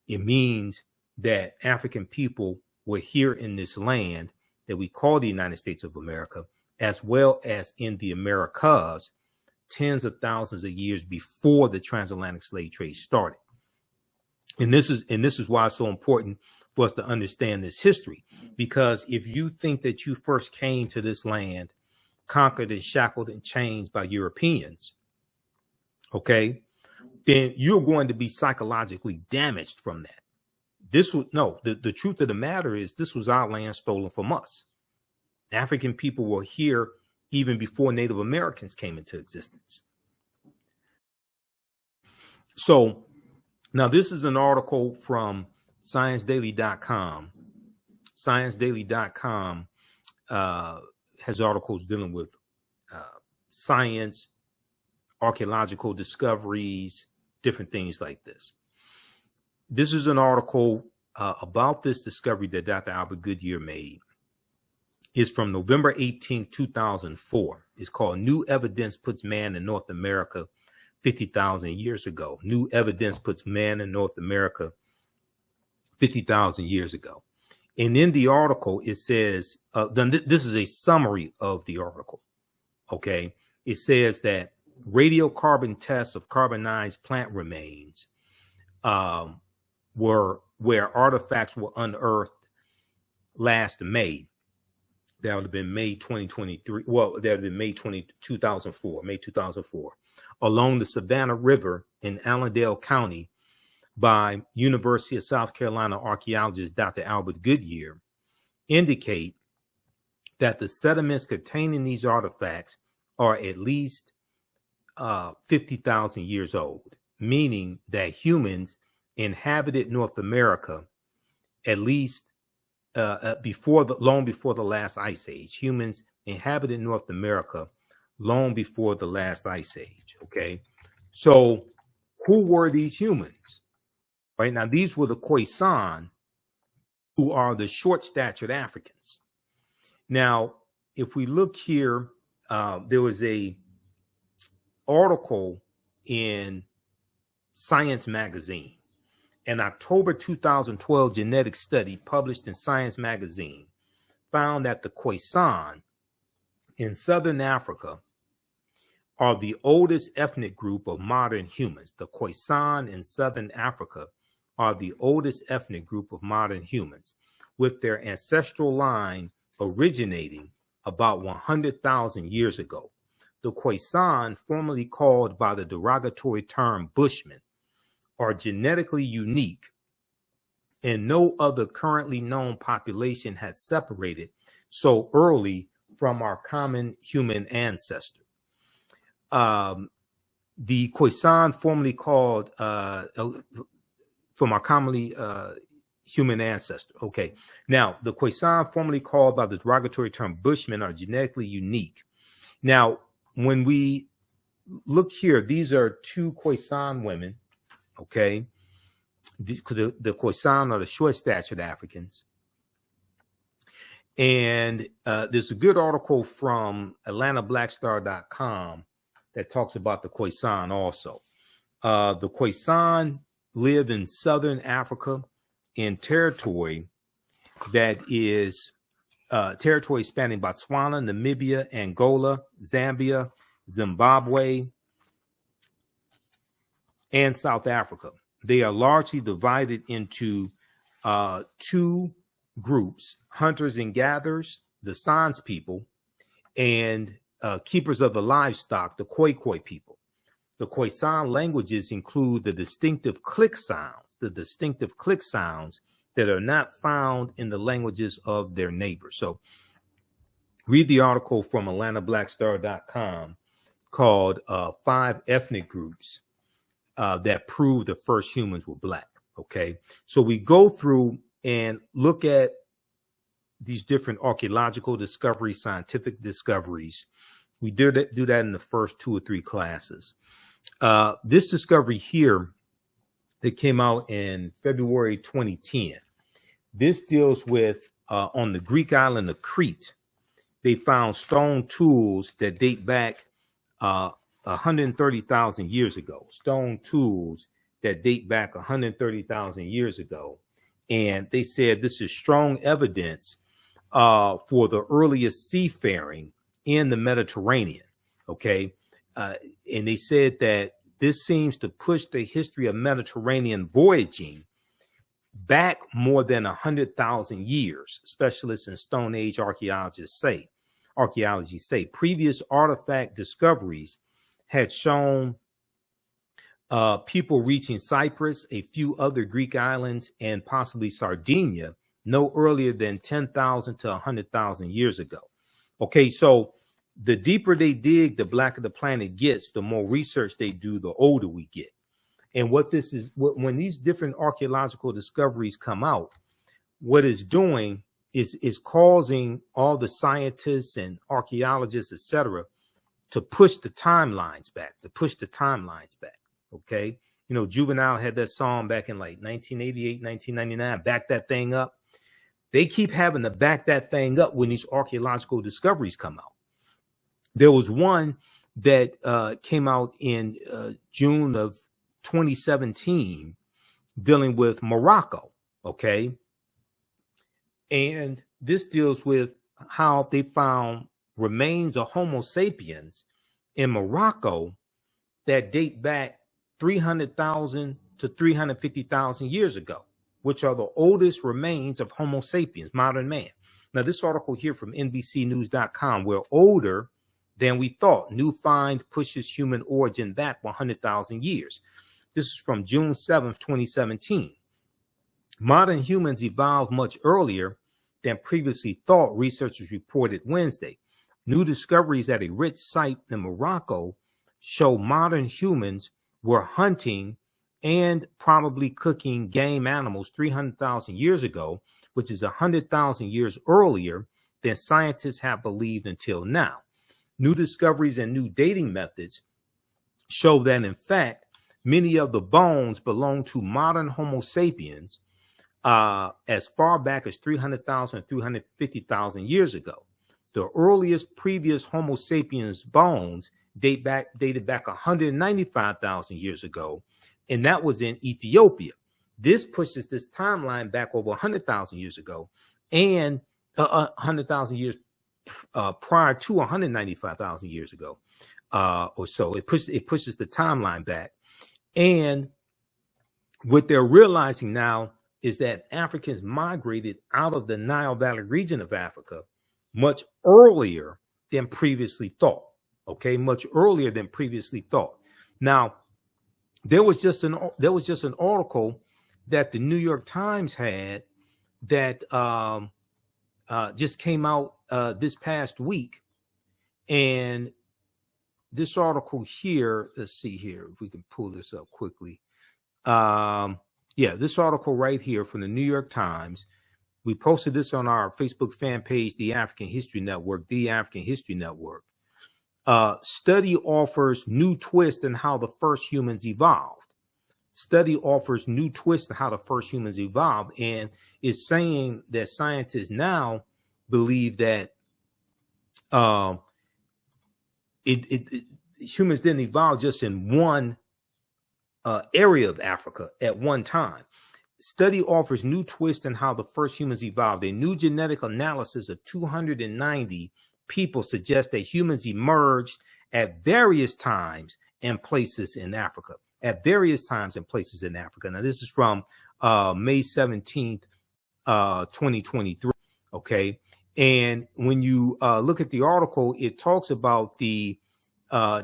It means that African people were here in this land that we call the United States of America as well as in the Americas tens of thousands of years before the transatlantic slave trade started. And this is why it's so important for us to understand this history, because if you think that you first came to this land conquered and shackled and chained by Europeans, okay, then you're going to be psychologically damaged from that. The truth of the matter is this was our land stolen from us. African people were here even before Native Americans came into existence. So now this is an article from ScienceDaily.com. ScienceDaily.com has articles dealing with science, archaeological discoveries, different things like this. This is an article about this discovery that Dr. Albert Goodyear made. It's from November 18, 2004. It's called New Evidence Puts Man in North America 50,000 years ago. New evidence puts man in North America 50,000 years ago. And in the article, it says, this is a summary of the article. Okay. It says that radiocarbon tests of carbonized plant remains were where artifacts were unearthed last May. That would have been May 2023. Well, that would have been May 2004, along the Savannah River in Allendale County by University of South Carolina archaeologist Dr. Albert Goodyear, indicate that the sediments containing these artifacts are at least 50,000 years old, meaning that humans inhabited North America at least long before the last ice age. Humans inhabited North America long before the last ice age. Okay, so who were these humans? Right now, these were the Khoisan, who are the short-statured Africans. Now, if we look here, there was a article in Science magazine. An October 2012 genetic study published in Science magazine found that the Khoisan in Southern Africa are the oldest ethnic group of modern humans. The Khoisan in Southern Africa are the oldest ethnic group of modern humans, with their ancestral line originating about 100,000 years ago. The Khoisan, formerly called by the derogatory term Bushmen, are genetically unique, and no other currently known population has separated so early from our common human ancestor. The Khoisan, formerly called from our commonly human ancestor. Okay, now the Khoisan, formerly called by the derogatory term Bushmen, are genetically unique. Now, when we look here, these are two Khoisan women. Okay, the Khoisan are the short-statured Africans. And there's a good article from AtlantaBlackStar.com that talks about the Khoisan also. The Khoisan live in Southern Africa in territory that is territory spanning Botswana, Namibia, Angola, Zambia, Zimbabwe, and South Africa. They are largely divided into two groups: hunters and gatherers, the Sans people, and keepers of the livestock, the Khoikhoi people. The Khoisan languages include the distinctive click sounds that are not found in the languages of their neighbors. So read the article from AtlantaBlackStar.com called 5 Ethnic Groups that prove the first humans were Black. Okay, so we go through and look at these different archaeological discoveries, scientific discoveries. We do that in the first 2 or 3 classes. This discovery here that came out in February 2010, this deals with on the Greek island of Crete. They found stone tools that date back 130,000 years ago. Stone tools that date back 130,000 years ago. And they said this is strong evidence for the earliest seafaring in the Mediterranean. Okay. And they said that this seems to push the history of Mediterranean voyaging back more than 100,000 years. Specialists in Stone Age archaeology say previous artifact discoveries had shown people reaching Cyprus, a few other Greek islands, and possibly Sardinia no earlier than 10,000 to 100,000 years ago. Okay, so the deeper they dig, the blacker the planet gets, the more research they do, the older we get. And what this is, when these different archaeological discoveries come out, what it's doing is causing all the scientists and archaeologists, etc., to push the timelines back, Okay. You know, Juvenile had that song back in like 1988, 1999, back that thing up. They keep having to back that thing up when these archaeological discoveries come out. There was one that came out in June of 2017 dealing with Morocco. Okay. And this deals with how they found remains of Homo sapiens in Morocco that date back 300,000 to 350,000 years ago, which are the oldest remains of Homo sapiens, modern man. Now, this article here from NBCnews.com, we're older than we thought. New find pushes human origin back 100,000 years. This is from June 7th, 2017. Modern humans evolved much earlier than previously thought, researchers reported Wednesday. New discoveries at a rich site in Morocco show modern humans were hunting and probably cooking game animals 300,000 years ago, which is 100,000 years earlier than scientists have believed until now. New discoveries and new dating methods show that, in fact, many of the bones belong to modern Homo sapiens as far back as 300,000 and 350,000 years ago. The earliest previous Homo sapiens bones dated back 195,000 years ago, and that was in Ethiopia. This pushes this timeline back over 100,000 years ago, and 100,000 years prior to 195,000 years ago, or so. It pushes the timeline back, and what they're realizing now is that Africans migrated out of the Nile Valley region of Africa much earlier than previously thought. Okay, much earlier than previously thought. Now, there was just an article that the New York Times had that just came out this past week, and this article here. Let's see here if we can pull this up quickly. This article right here from the New York Times. We posted this on our Facebook fan page, The African History Network, The African History Network. Study offers new twist in how the first humans evolved. Study offers new twist in how the first humans evolved, and is saying that scientists now believe that humans didn't evolve just in one area of Africa at one time. Study offers new twist in how the first humans evolved. A new genetic analysis of 290 people suggests that humans emerged at various times and places in Africa. Now, this is from May 17th, 2023. Okay. And when you look at the article, it talks about the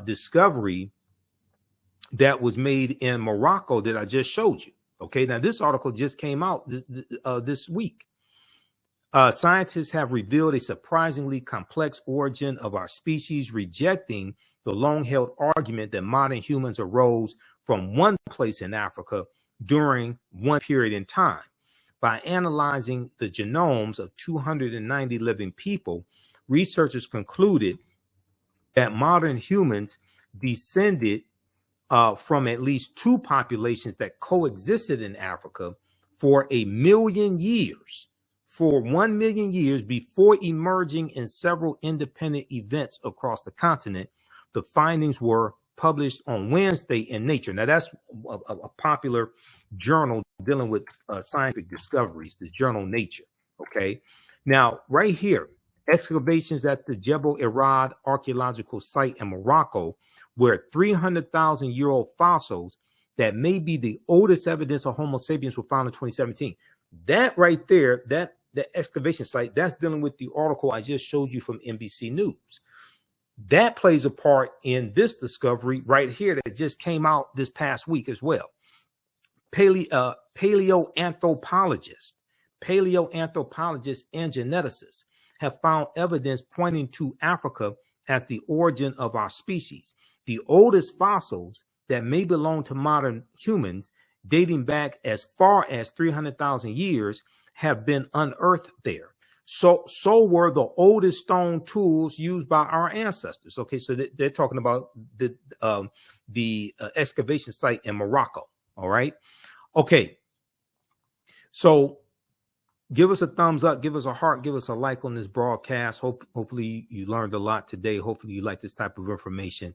discovery that was made in Morocco that I just showed you. Okay. Now, this article just came out this week. Scientists have revealed a surprisingly complex origin of our species, rejecting the long-held argument that modern humans arose from one place in Africa during one period in time. By analyzing the genomes of 290 living people, researchers concluded that modern humans descended from at least two populations that coexisted in Africa for 1 million years. For 1 million years before emerging in several independent events across the continent. The findings were published on Wednesday in Nature. Now, that's a popular journal dealing with scientific discoveries, the journal Nature. Okay. Now, right here, excavations at the Jebel Irad archaeological site in Morocco, where 300,000-year-old fossils that may be the oldest evidence of Homo sapiens were found in 2017. That right there, that excavation site, that's dealing with the article I just showed you from NBC News. That plays a part in this discovery right here that just came out this past week as well. Paleoanthropologists and geneticists have found evidence pointing to Africa as the origin of our species. The oldest fossils that may belong to modern humans, dating back as far as 300,000 years, have been unearthed there. So were the oldest stone tools used by our ancestors. Okay, so they're talking about the excavation site in Morocco. All right. Okay. So give us a thumbs up, give us a heart, give us a like on this broadcast. Hopefully you learned a lot today. Hopefully you like this type of information.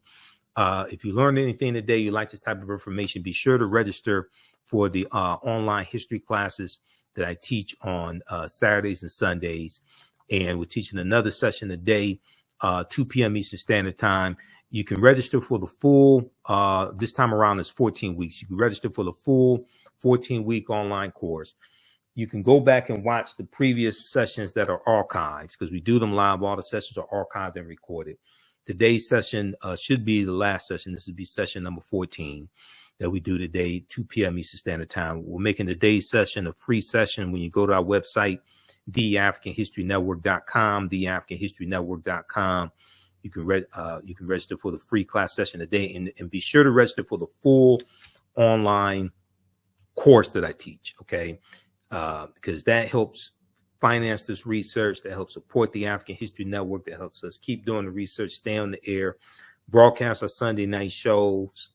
If you learned anything today, you like this type of information, be sure to register for the online history classes that I teach on Saturdays and Sundays. And we're teaching another session today, 2 p.m. Eastern Standard Time. You can register for the full, this time around is 14 weeks. You can register for the full 14-week online course. You can go back and watch the previous sessions that are archived, because we do them live. All the sessions are archived and recorded. Today's session should be the last session. This would be session number 14 that we do today, 2 p.m. Eastern Standard Time. We're making today's session a free session. When you go to our website, TheAfricanHistoryNetwork.com, TheAfricanHistoryNetwork.com, you can register for the free class session today, and be sure to register for the full online course that I teach. Okay. Because that helps finance this research, that helps support the African History Network, that helps us keep doing the research, stay on the air, broadcast our Sunday night shows,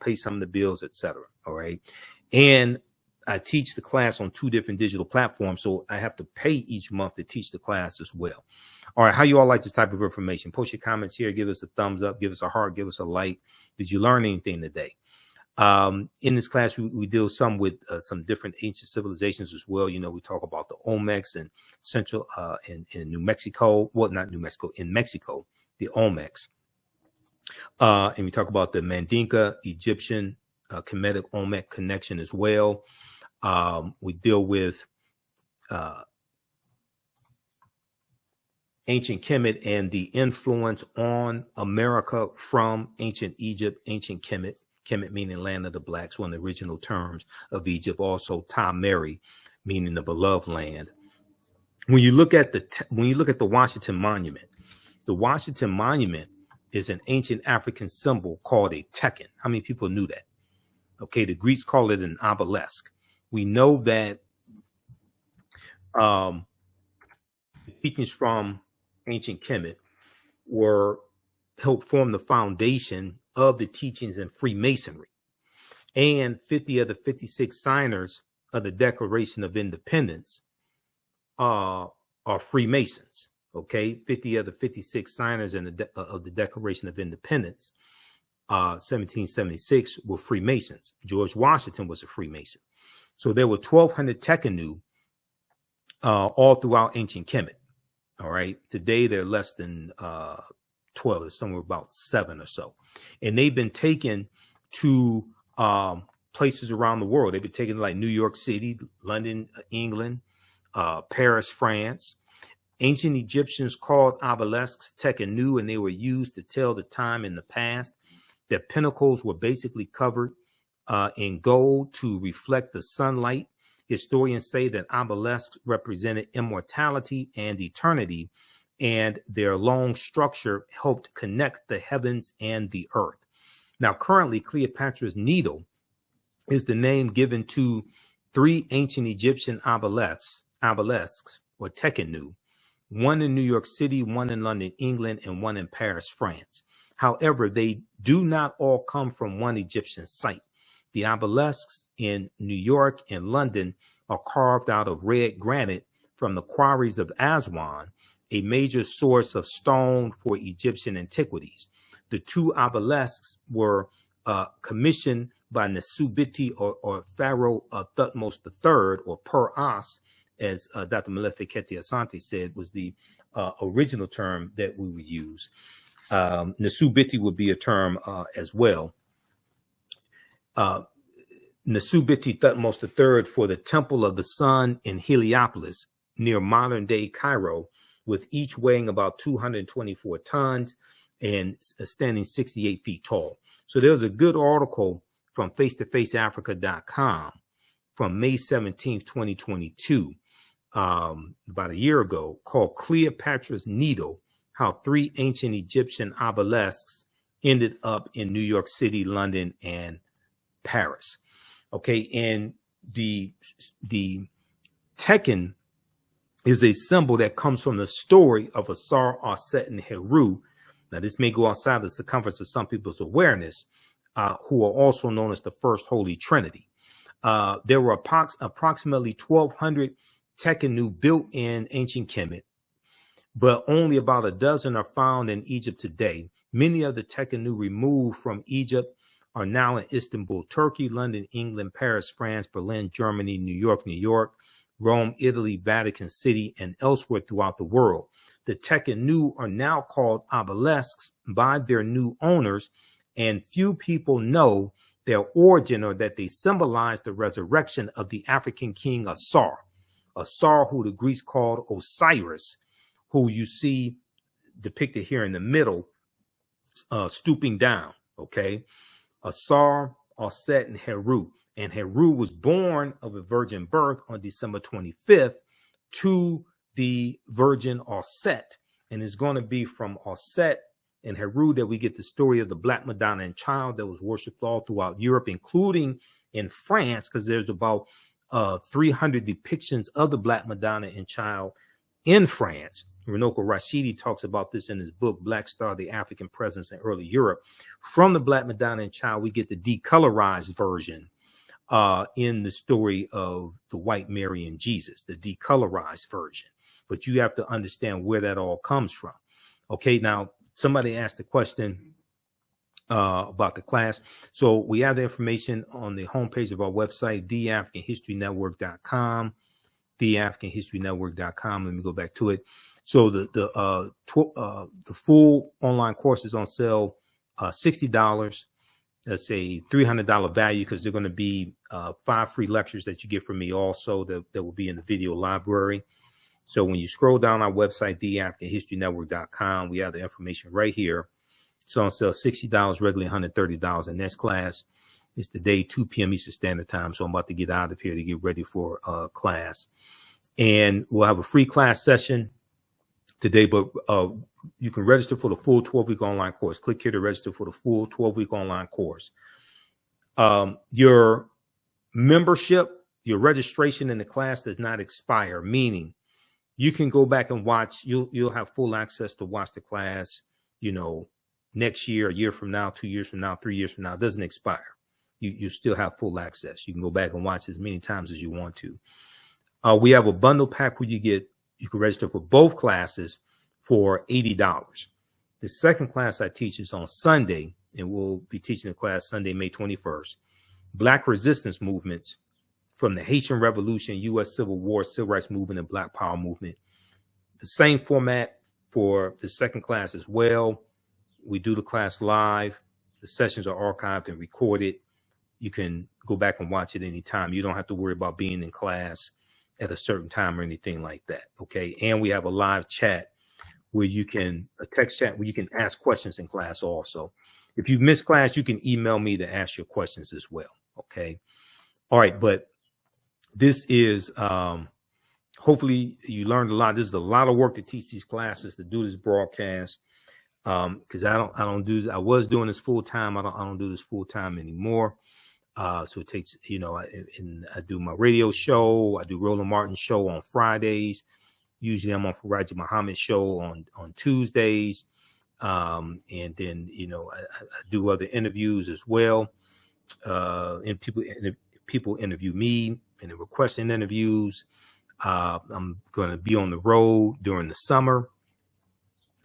pay some of the bills, etc. All right. And I teach the class on 2 different digital platforms, so I have to pay each month to teach the class as well. All right. How you all like this type of information? Post your comments here. Give us a thumbs up. Give us a heart. Give us a like. Did you learn anything today? In this class, we deal some with some different ancient civilizations as well. You know, we talk about the Olmecs and Central in New Mexico. Well, not New Mexico, in Mexico, the Olmecs. And we talk about the Mandinka, Egyptian, Kemetic Olmec connection as well. We deal with ancient Kemet and the influence on America from ancient Egypt, ancient Kemet. Kemet meaning land of the blacks, one of the original terms of Egypt. Also, Ta-Meri, meaning the beloved land. When you look at the Washington Monument is an ancient African symbol called a tekken. How many people knew that? Okay, the Greeks call it an obelisk. We know that the teachings from ancient Kemet helped form the foundation of the teachings in Freemasonry, and 50 of the 56 signers of the Declaration of Independence are Freemasons. Okay, 50 of the 56 signers of the Declaration of Independence, 1776, were Freemasons. George Washington was a Freemason. So there were 1,200 Tekenu all throughout ancient Kemet. All right, today they're less than 12, it's somewhere about 7 or so. And they've been taken to places around the world. They've been taken to like New York City, London, England, Paris, France. Ancient Egyptians called obelisks tekenu, and they were used to tell the time in the past. Their pinnacles were basically covered in gold to reflect the sunlight. Historians say that obelisks represented immortality and eternity, and their long structure helped connect the heavens and the earth. Now, currently, Cleopatra's Needle is the name given to 3 ancient Egyptian obelisks or tekenu, one in New York City, one in London, England, and one in Paris, France. However, they do not all come from one Egyptian site. The obelisks in New York and London are carved out of red granite from the quarries of Aswan, a major source of stone for Egyptian antiquities. The 2 obelisks were commissioned by Nesubiti or Pharaoh Thutmose III, or Per-As, as Dr. Molefi Kete Asante said, was the original term that we would use. Nasubiti would be a term as well. Nasubiti Thutmose III for the Temple of the Sun in Heliopolis, near modern-day Cairo, with each weighing about 224 tons and standing 68 feet tall. So there's a good article from face-to-faceafrica.com from May 17th, 2022, about a year ago, called Cleopatra's Needle, How 3 Ancient Egyptian Obelisks Ended Up in New York City, London, and Paris. Okay, and the Tekken is a symbol that comes from the story of Asar, Aset, and Heru. Now, this may go outside the circumference of some people's awareness, who are also known as the First Holy Trinity. There were approximately 1,200 Tekkenu built in ancient Kemet, but only about a dozen are found in Egypt today. Many of the Tekkenu removed from Egypt are now in Istanbul, Turkey, London, England, Paris, France, Berlin, Germany, New York, Rome, Italy, Vatican City, and elsewhere throughout the world. The Tekkenu are now called obelisks by their new owners, and few people know their origin or that they symbolize the resurrection of the African king Asar, who the Greeks called Osiris, who you see depicted here in the middle, stooping down, okay? Asar, Aset, and Heru. And Heru was born of a virgin birth on December 25th to the virgin Aset. And it's going to be from Aset and Heru that we get the story of the Black Madonna and Child that was worshipped all throughout Europe, including in France, because there's about 300 depictions of the Black Madonna and Child in France. Runoko Rashidi talks about this in his book, Black Star, the African Presence in Early Europe. From the Black Madonna and Child, we get the decolorized version in the story of the White Mary and Jesus, the decolorized version. But you have to understand where that all comes from. Okay, now somebody asked a question about the class. So we have the information on the homepage of our website, TheAfricanHistoryNetwork.com, TheAfricanHistoryNetwork.com. Let me go back to it. So the full online course is on sale, $60. That's a $300 value because they're going to be 5 free lectures that you get from me also that will be in the video library. So when you scroll down our website, TheAfricanHistoryNetwork.com, we have the information right here. It's on sale $60, regularly $130. And next class is today, 2 p.m. Eastern Standard Time. So I'm about to get out of here to get ready for class. And we'll have a free class session today, but you can register for the full 12-week online course. Click here to register for the full 12-week online course. Your membership, your registration in the class does not expire, meaning you can go back and watch. You'll have full access to watch the class, next year, a year from now, 2 years from now, 3 years from now. It doesn't expire. You still have full access. You can go back and watch as many times as you want to. We have a bundle pack where you can register for both classes for $80. The second class I teach is on Sunday, and we'll be teaching the class Sunday, May 21st. Black resistance movements from the Haitian Revolution, U.S. Civil War, Civil Rights Movement, and Black Power Movement. The same format for the second class as well. We do the class live. The sessions are archived and recorded. You can go back and watch it anytime. You don't have to worry about being in class at a certain time or anything like that. Okay. And we have a live chat where a text chat where you can ask questions in class also. If you miss class, you can email me to ask your questions as well. Okay. All right. But this is, hopefully you learned a lot. This is a lot of work to teach these classes, to do this broadcast. Cause I was doing this full time. I don't do this full time anymore. So it takes, I do my radio show. I do Roland Martin's show on Fridays. Usually I'm on Faraji Muhammad's show on Tuesdays. And then, I do other interviews as well. And people interview me and they're requesting interviews. I'm going to be on the road during the summer.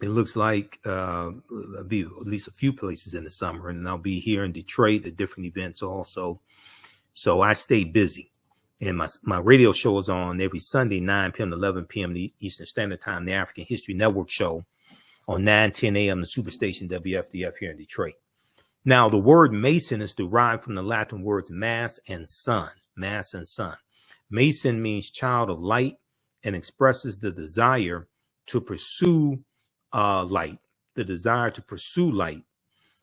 It looks like I'll be at least a few places in the summer, and I'll be here in Detroit at different events also. So I stay busy. And my radio show is on every Sunday, 9 p.m. to 11 p.m. Eastern Standard Time, the African History Network show on 9:10 a.m. the Superstation WFDF here in Detroit. Now, the word Mason is derived from the Latin words mass and sun. Mass and sun. Mason means child of light and expresses the desire to pursue light, the desire to pursue light,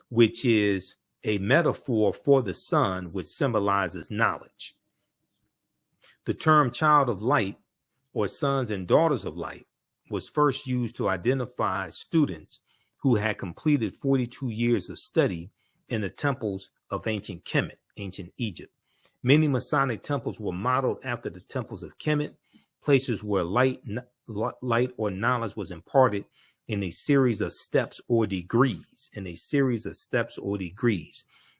which is a metaphor for the sun, which symbolizes knowledge. The term child of light, or sons and daughters of light, was first used to identify students who had completed 42 years of study in the temples of ancient Kemet, ancient Egypt. Many Masonic temples were modeled after the temples of Kemet, places where light or knowledge was imparted in a series of steps or degrees.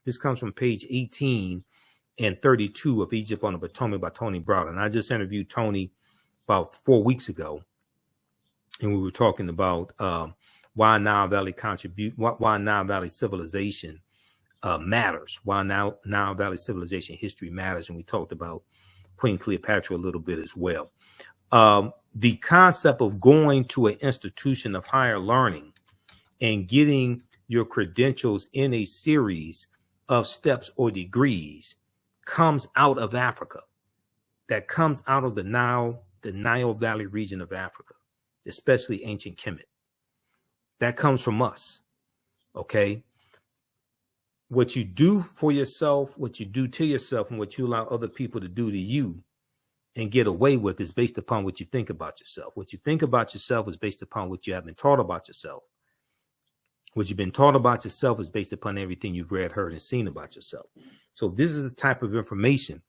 This comes from page 18 and 32 of Egypt on the Potomac by Tony Browder. And I just interviewed Tony about 4 weeks ago, and we were talking about why Nile Valley civilization matters, why Nile Valley civilization history matters, and we talked about Queen Cleopatra a little bit as well. The concept of going to an institution of higher learning and getting your credentials in a series of steps or degrees comes out of Africa. That comes out of the Nile Valley region of Africa, especially ancient Kemet. That comes from us. Okay. What you do for yourself, what you do to yourself, and what you allow other people to do to you and get away with is based upon what you think about yourself. What you think about yourself is based upon what you have been taught about yourself. What you've been taught about yourself is based upon everything you've read, heard, and seen about yourself. So this is the type of information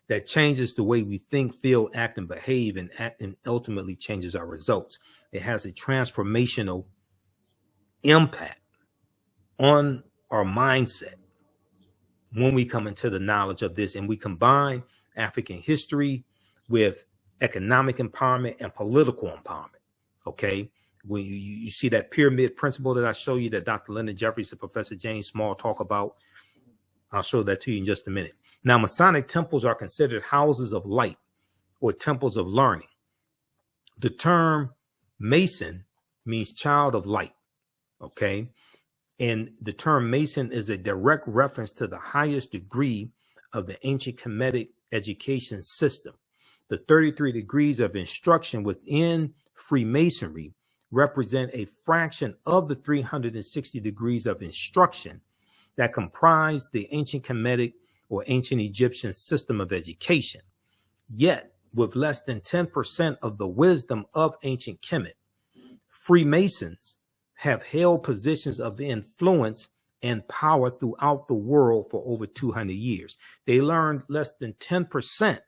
that changes the way we think, feel, act, and behave, and ultimately changes our results. It has a transformational impact on our mindset when we come into the knowledge of this, and we combine African history with economic empowerment and political empowerment. Okay. When you see that pyramid principle that I show you that Dr. Lyndon Jeffries and Professor James Small talk about, I'll show that to you in just a minute. Now, Masonic temples are considered houses of light or temples of learning. The term Mason means child of light. Okay. And the term Mason is a direct reference to the highest degree of the ancient Kemetic education system. The 33 degrees of instruction within Freemasonry represent a fraction of the 360 degrees of instruction that comprise the ancient Kemetic or ancient Egyptian system of education. Yet, with less than 10% of the wisdom of ancient Kemet, Freemasons have held positions of influence and power throughout the world for over 200 years. They learned less than 10%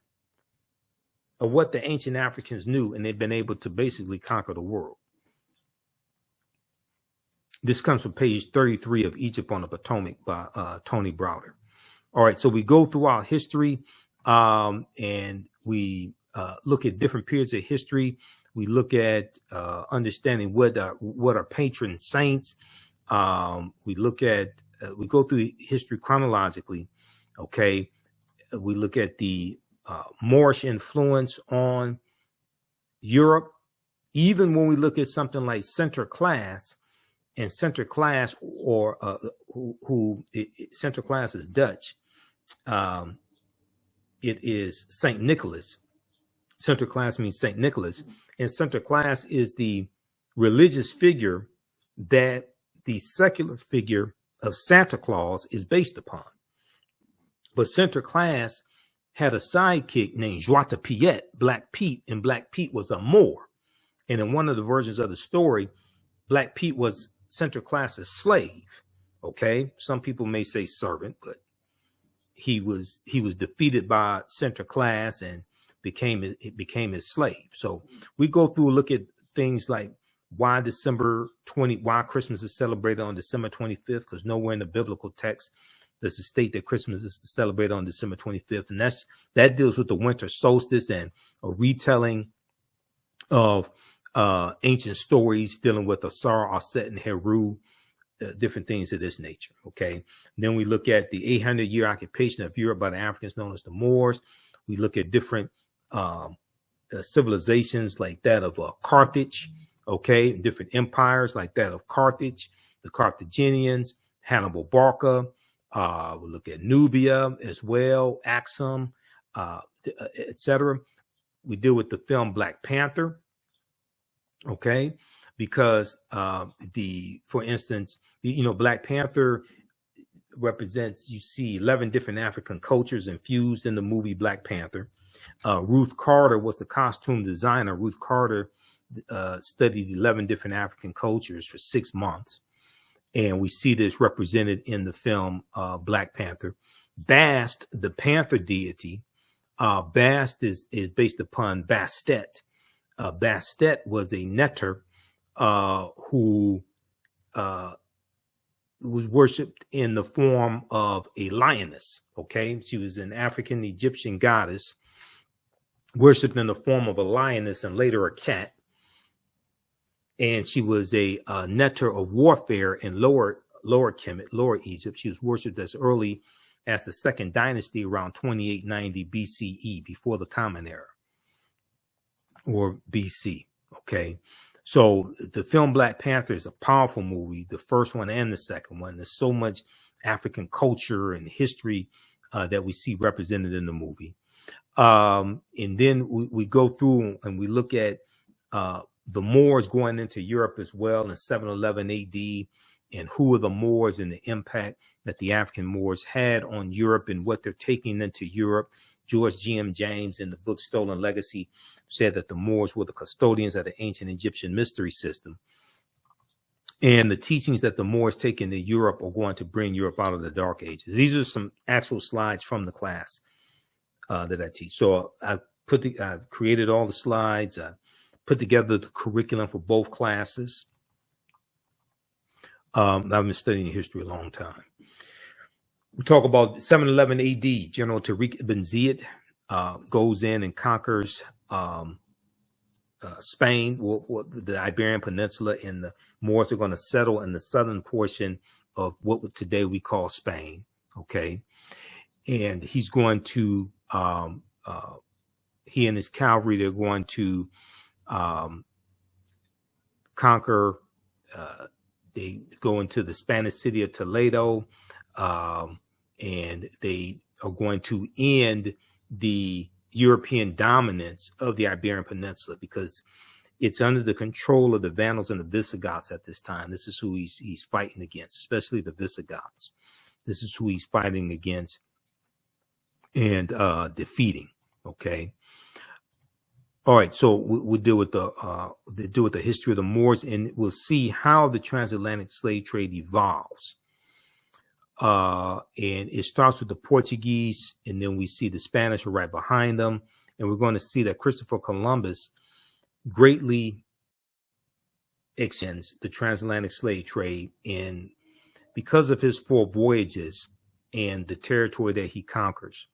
of what the ancient Africans knew, and they've been able to basically conquer the world. This comes from page 33 of Egypt on the Potomac by Tony Browder. All right, so we go through our history and we look at different periods of history. We look at understanding what are patron saints. We look at, we go through history chronologically. Okay. We look at the Moorish influence on Europe. Even when we look at something like center class, and center class, or center class is Dutch. It is St. Nicholas. Center class means St. Nicholas. And center class is the religious figure that the secular figure of Santa Claus is based upon. But center class had a sidekick named Jada Pinkett, Black Pete, and Black Pete was a Moor. And in one of the versions of the story, Black Pete was center class's slave. Okay. Some people may say servant, but he was defeated by center class and became his slave. So we go through, look at things like why Christmas is celebrated on December 25th, because nowhere in the biblical text does it state that Christmas is celebrated on December 25th. And that deals with the winter solstice and a retelling of ancient stories dealing with Asar, Aset, and Heru, different things of this nature. Okay. And then we look at the 800-year occupation of Europe by the Africans known as the Moors. We look at different civilizations like that of Carthage, okay, different empires like that of Carthage, the Carthaginians, Hannibal Barca. We look at Nubia as well, Axum, etc. We deal with the film Black Panther, okay, because for instance, Black Panther represents, you see 11 different African cultures infused in the movie Black Panther. Ruth Carter was the costume designer. Ruth Carter studied 11 different African cultures for 6 months. And we see this represented in the film Black Panther. Bast, the panther deity, Bast is based upon Bastet. Bastet was a netter who was worshipped in the form of a lioness. Okay, she was an African Egyptian goddess worshipped in the form of a lioness and later a cat. And she was a netter of warfare in Lower Kemet, Lower Egypt. She was worshipped as early as the Second Dynasty around 2890 BCE, before the Common Era, or BC. Okay, so the film Black Panther is a powerful movie, the first one and the second one. There's so much African culture and history that we see represented in the movie. And then we go through and we look at the Moors going into Europe as well in 711 AD, and who are the Moors and the impact that the African Moors had on Europe and what they're taking into Europe. George G.M. James, in the book Stolen Legacy, said that the Moors were the custodians of the ancient Egyptian mystery system. And the teachings that the Moors take into Europe are going to bring Europe out of the Dark Ages. These are some actual slides from the class that I teach. So I created all the slides. I put together the curriculum for both classes. I've been studying history a long time. We talk about 711 AD. General Tariq ibn Ziyad goes in and conquers Spain, the Iberian Peninsula, and the Moors are going to settle in the southern portion of what today we call Spain. Okay, and he's going to he and his cavalry, they're going to conquer. They go into the Spanish city of Toledo, and they are going to end the European dominance of the Iberian Peninsula, because it's under the control of the Vandals and the Visigoths at this time. This is who he's fighting against, especially the Visigoths. This is who he's fighting against and defeating. Okay. All right, so we'll deal with the history of the Moors, and we'll see how the transatlantic slave trade evolves. And it starts with the Portuguese, and then we see the Spanish are right behind them, and we're going to see that Christopher Columbus greatly extends the transatlantic slave trade, and because of his 4 voyages and the territory that he conquers.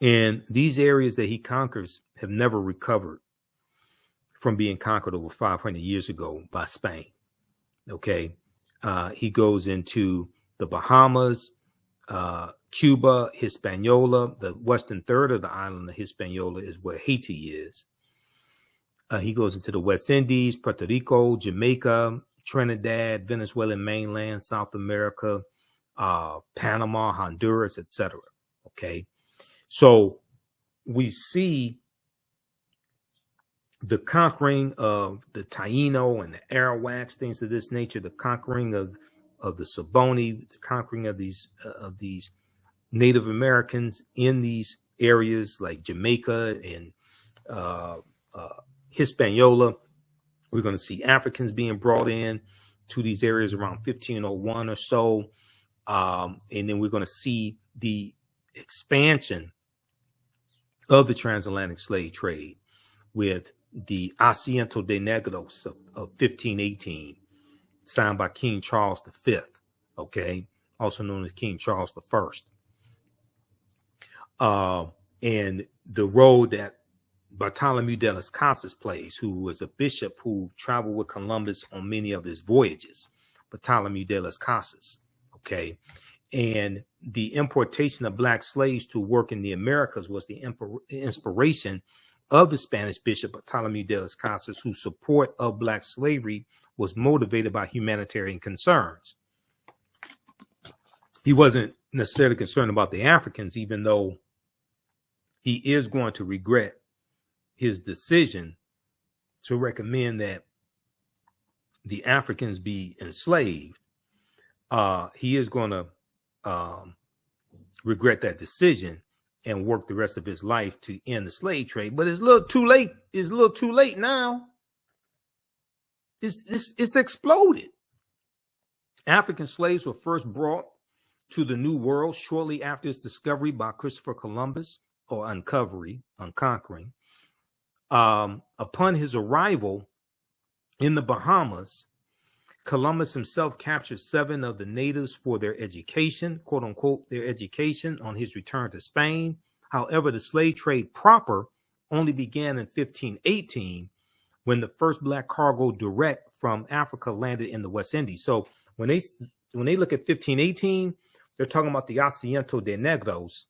And these areas that he conquers have never recovered from being conquered over 500 years ago by Spain. Okay. He goes into the Bahamas, Cuba, Hispaniola. The western third of the island of Hispaniola is where Haiti is. He goes into the West Indies, Puerto Rico, Jamaica, Trinidad, Venezuelan mainland, South America, Panama, Honduras, etc. Okay. So we see the conquering of the Taino and the Arawaks, things of this nature, the conquering of the Soboni, the conquering of these Native Americans in these areas like Jamaica and Hispaniola. We're going to see Africans being brought in to these areas around 1501 or so. And then we're going to see the expansion of the transatlantic slave trade with the Asiento de Negros of 1518, signed by King Charles V, okay, also known as King Charles I. And the role that Bartholomew de las Casas plays, who was a bishop who traveled with Columbus on many of his voyages, Bartholomew de las Casas, okay. And the importation of black slaves to work in the Americas was the inspiration of the Spanish Bishop Bartolome de las Casas, whose support of black slavery was motivated by humanitarian concerns. He wasn't necessarily concerned about the Africans, even though he is going to regret his decision to recommend that the Africans be enslaved. He is going to regret that decision and work the rest of his life to end the slave trade. But it's a little too late. It's a little too late now. It's exploded. African slaves were first brought to the New World shortly after its discovery by Christopher Columbus, or unconquering. Upon his arrival in the Bahamas, Columbus himself captured 7 of the natives for their education, quote unquote, their education on his return to Spain. However, the slave trade proper only began in 1518, when the first black cargo direct from Africa landed in the West Indies. So when they look at 1518, they're talking about the Asiento de Negros,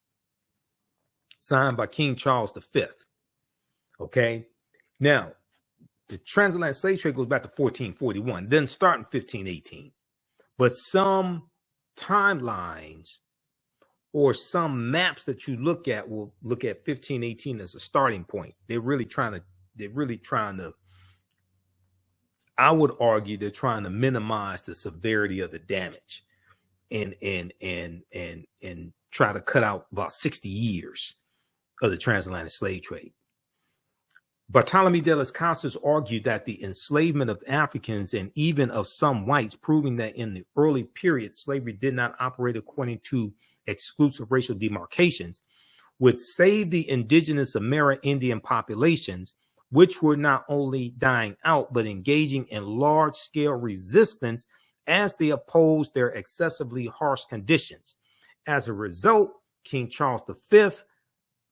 signed by King Charles V. Okay, now the transatlantic slave trade goes back to 1441, then start in 1518. But some timelines or some maps that you look at will look at 1518 as a starting point. They're really trying to, I would argue they're trying to minimize the severity of the damage and try to cut out about 60 years of the transatlantic slave trade. Bartolome de las Casas argued that the enslavement of Africans and even of some whites, proving that in the early period, slavery did not operate according to exclusive racial demarcations, would save the indigenous Amerindian populations, which were not only dying out, but engaging in large-scale resistance as they opposed their excessively harsh conditions. As a result, King Charles V,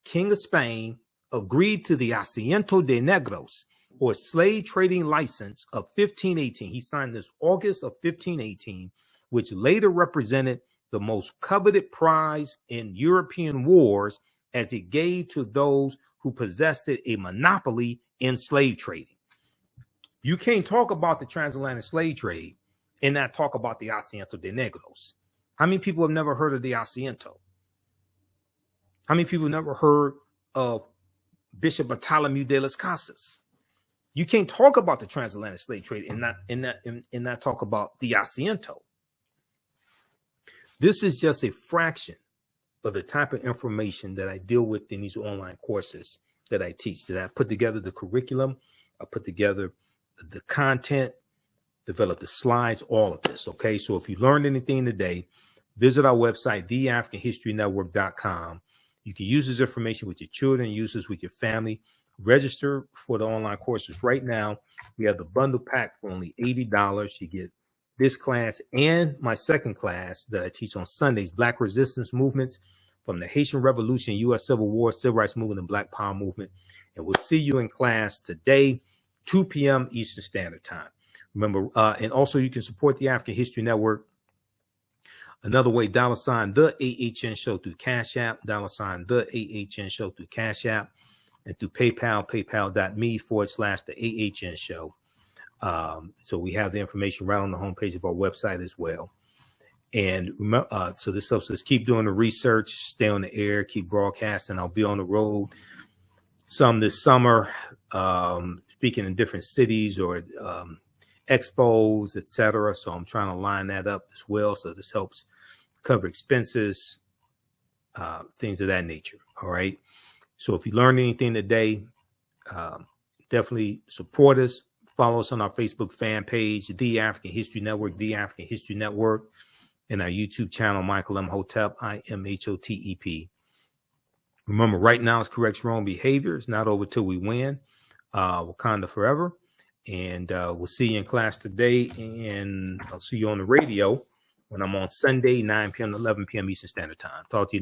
King of Spain, agreed to the Asiento de Negros, or slave trading license of 1518. He signed this August of 1518, which later represented the most coveted prize in European wars, as it gave to those who possessed a monopoly in slave trading. You can't talk about the transatlantic slave trade and not talk about the Asiento de Negros. How many people have never heard of the Asiento? How many people have never heard of Bishop Bartolome de las Casas? You can't talk about the transatlantic slave trade and not talk about the Asiento. This is just a fraction of the type of information that I deal with in these online courses that I teach, that I put together the curriculum, I put together the content, develop the slides, all of this. Okay. So if you learned anything today, visit our website, TheAfricanHistoryNetwork.com. You can use this information with your children, use this with your family. Register for the online courses right now. We have the bundle pack for only $80. You get this class and my second class that I teach on Sundays, Black Resistance Movements from the Haitian Revolution, U.S. Civil War, Civil Rights Movement, and Black Power Movement. And we'll see you in class today, 2 p.m. Eastern Standard Time. Remember, and also you can support the African History Network another way, $ the AHN Show through Cash App, $ the AHN Show through Cash App, and through PayPal, paypal.me/the AHN Show. So we have the information right on the homepage of our website as well. And so this helps us keep doing the research, stay on the air, keep broadcasting. I'll be on the road some this summer, speaking in different cities or expos, etc. So I'm trying to line that up as well. So this helps cover expenses, things of that nature. All right. So if you learned anything today, definitely support us. Follow us on our Facebook fan page, The African History Network, The African History Network, and our YouTube channel, Michael Imhotep, IMHOTEP. Remember, right now it's correct wrong behavior. It's not over till we win. Wakanda forever. And we'll see you in class today, and I'll see you on the radio when I'm on Sunday, 9 p.m. to 11 p.m. Eastern Standard Time. Talk to you next.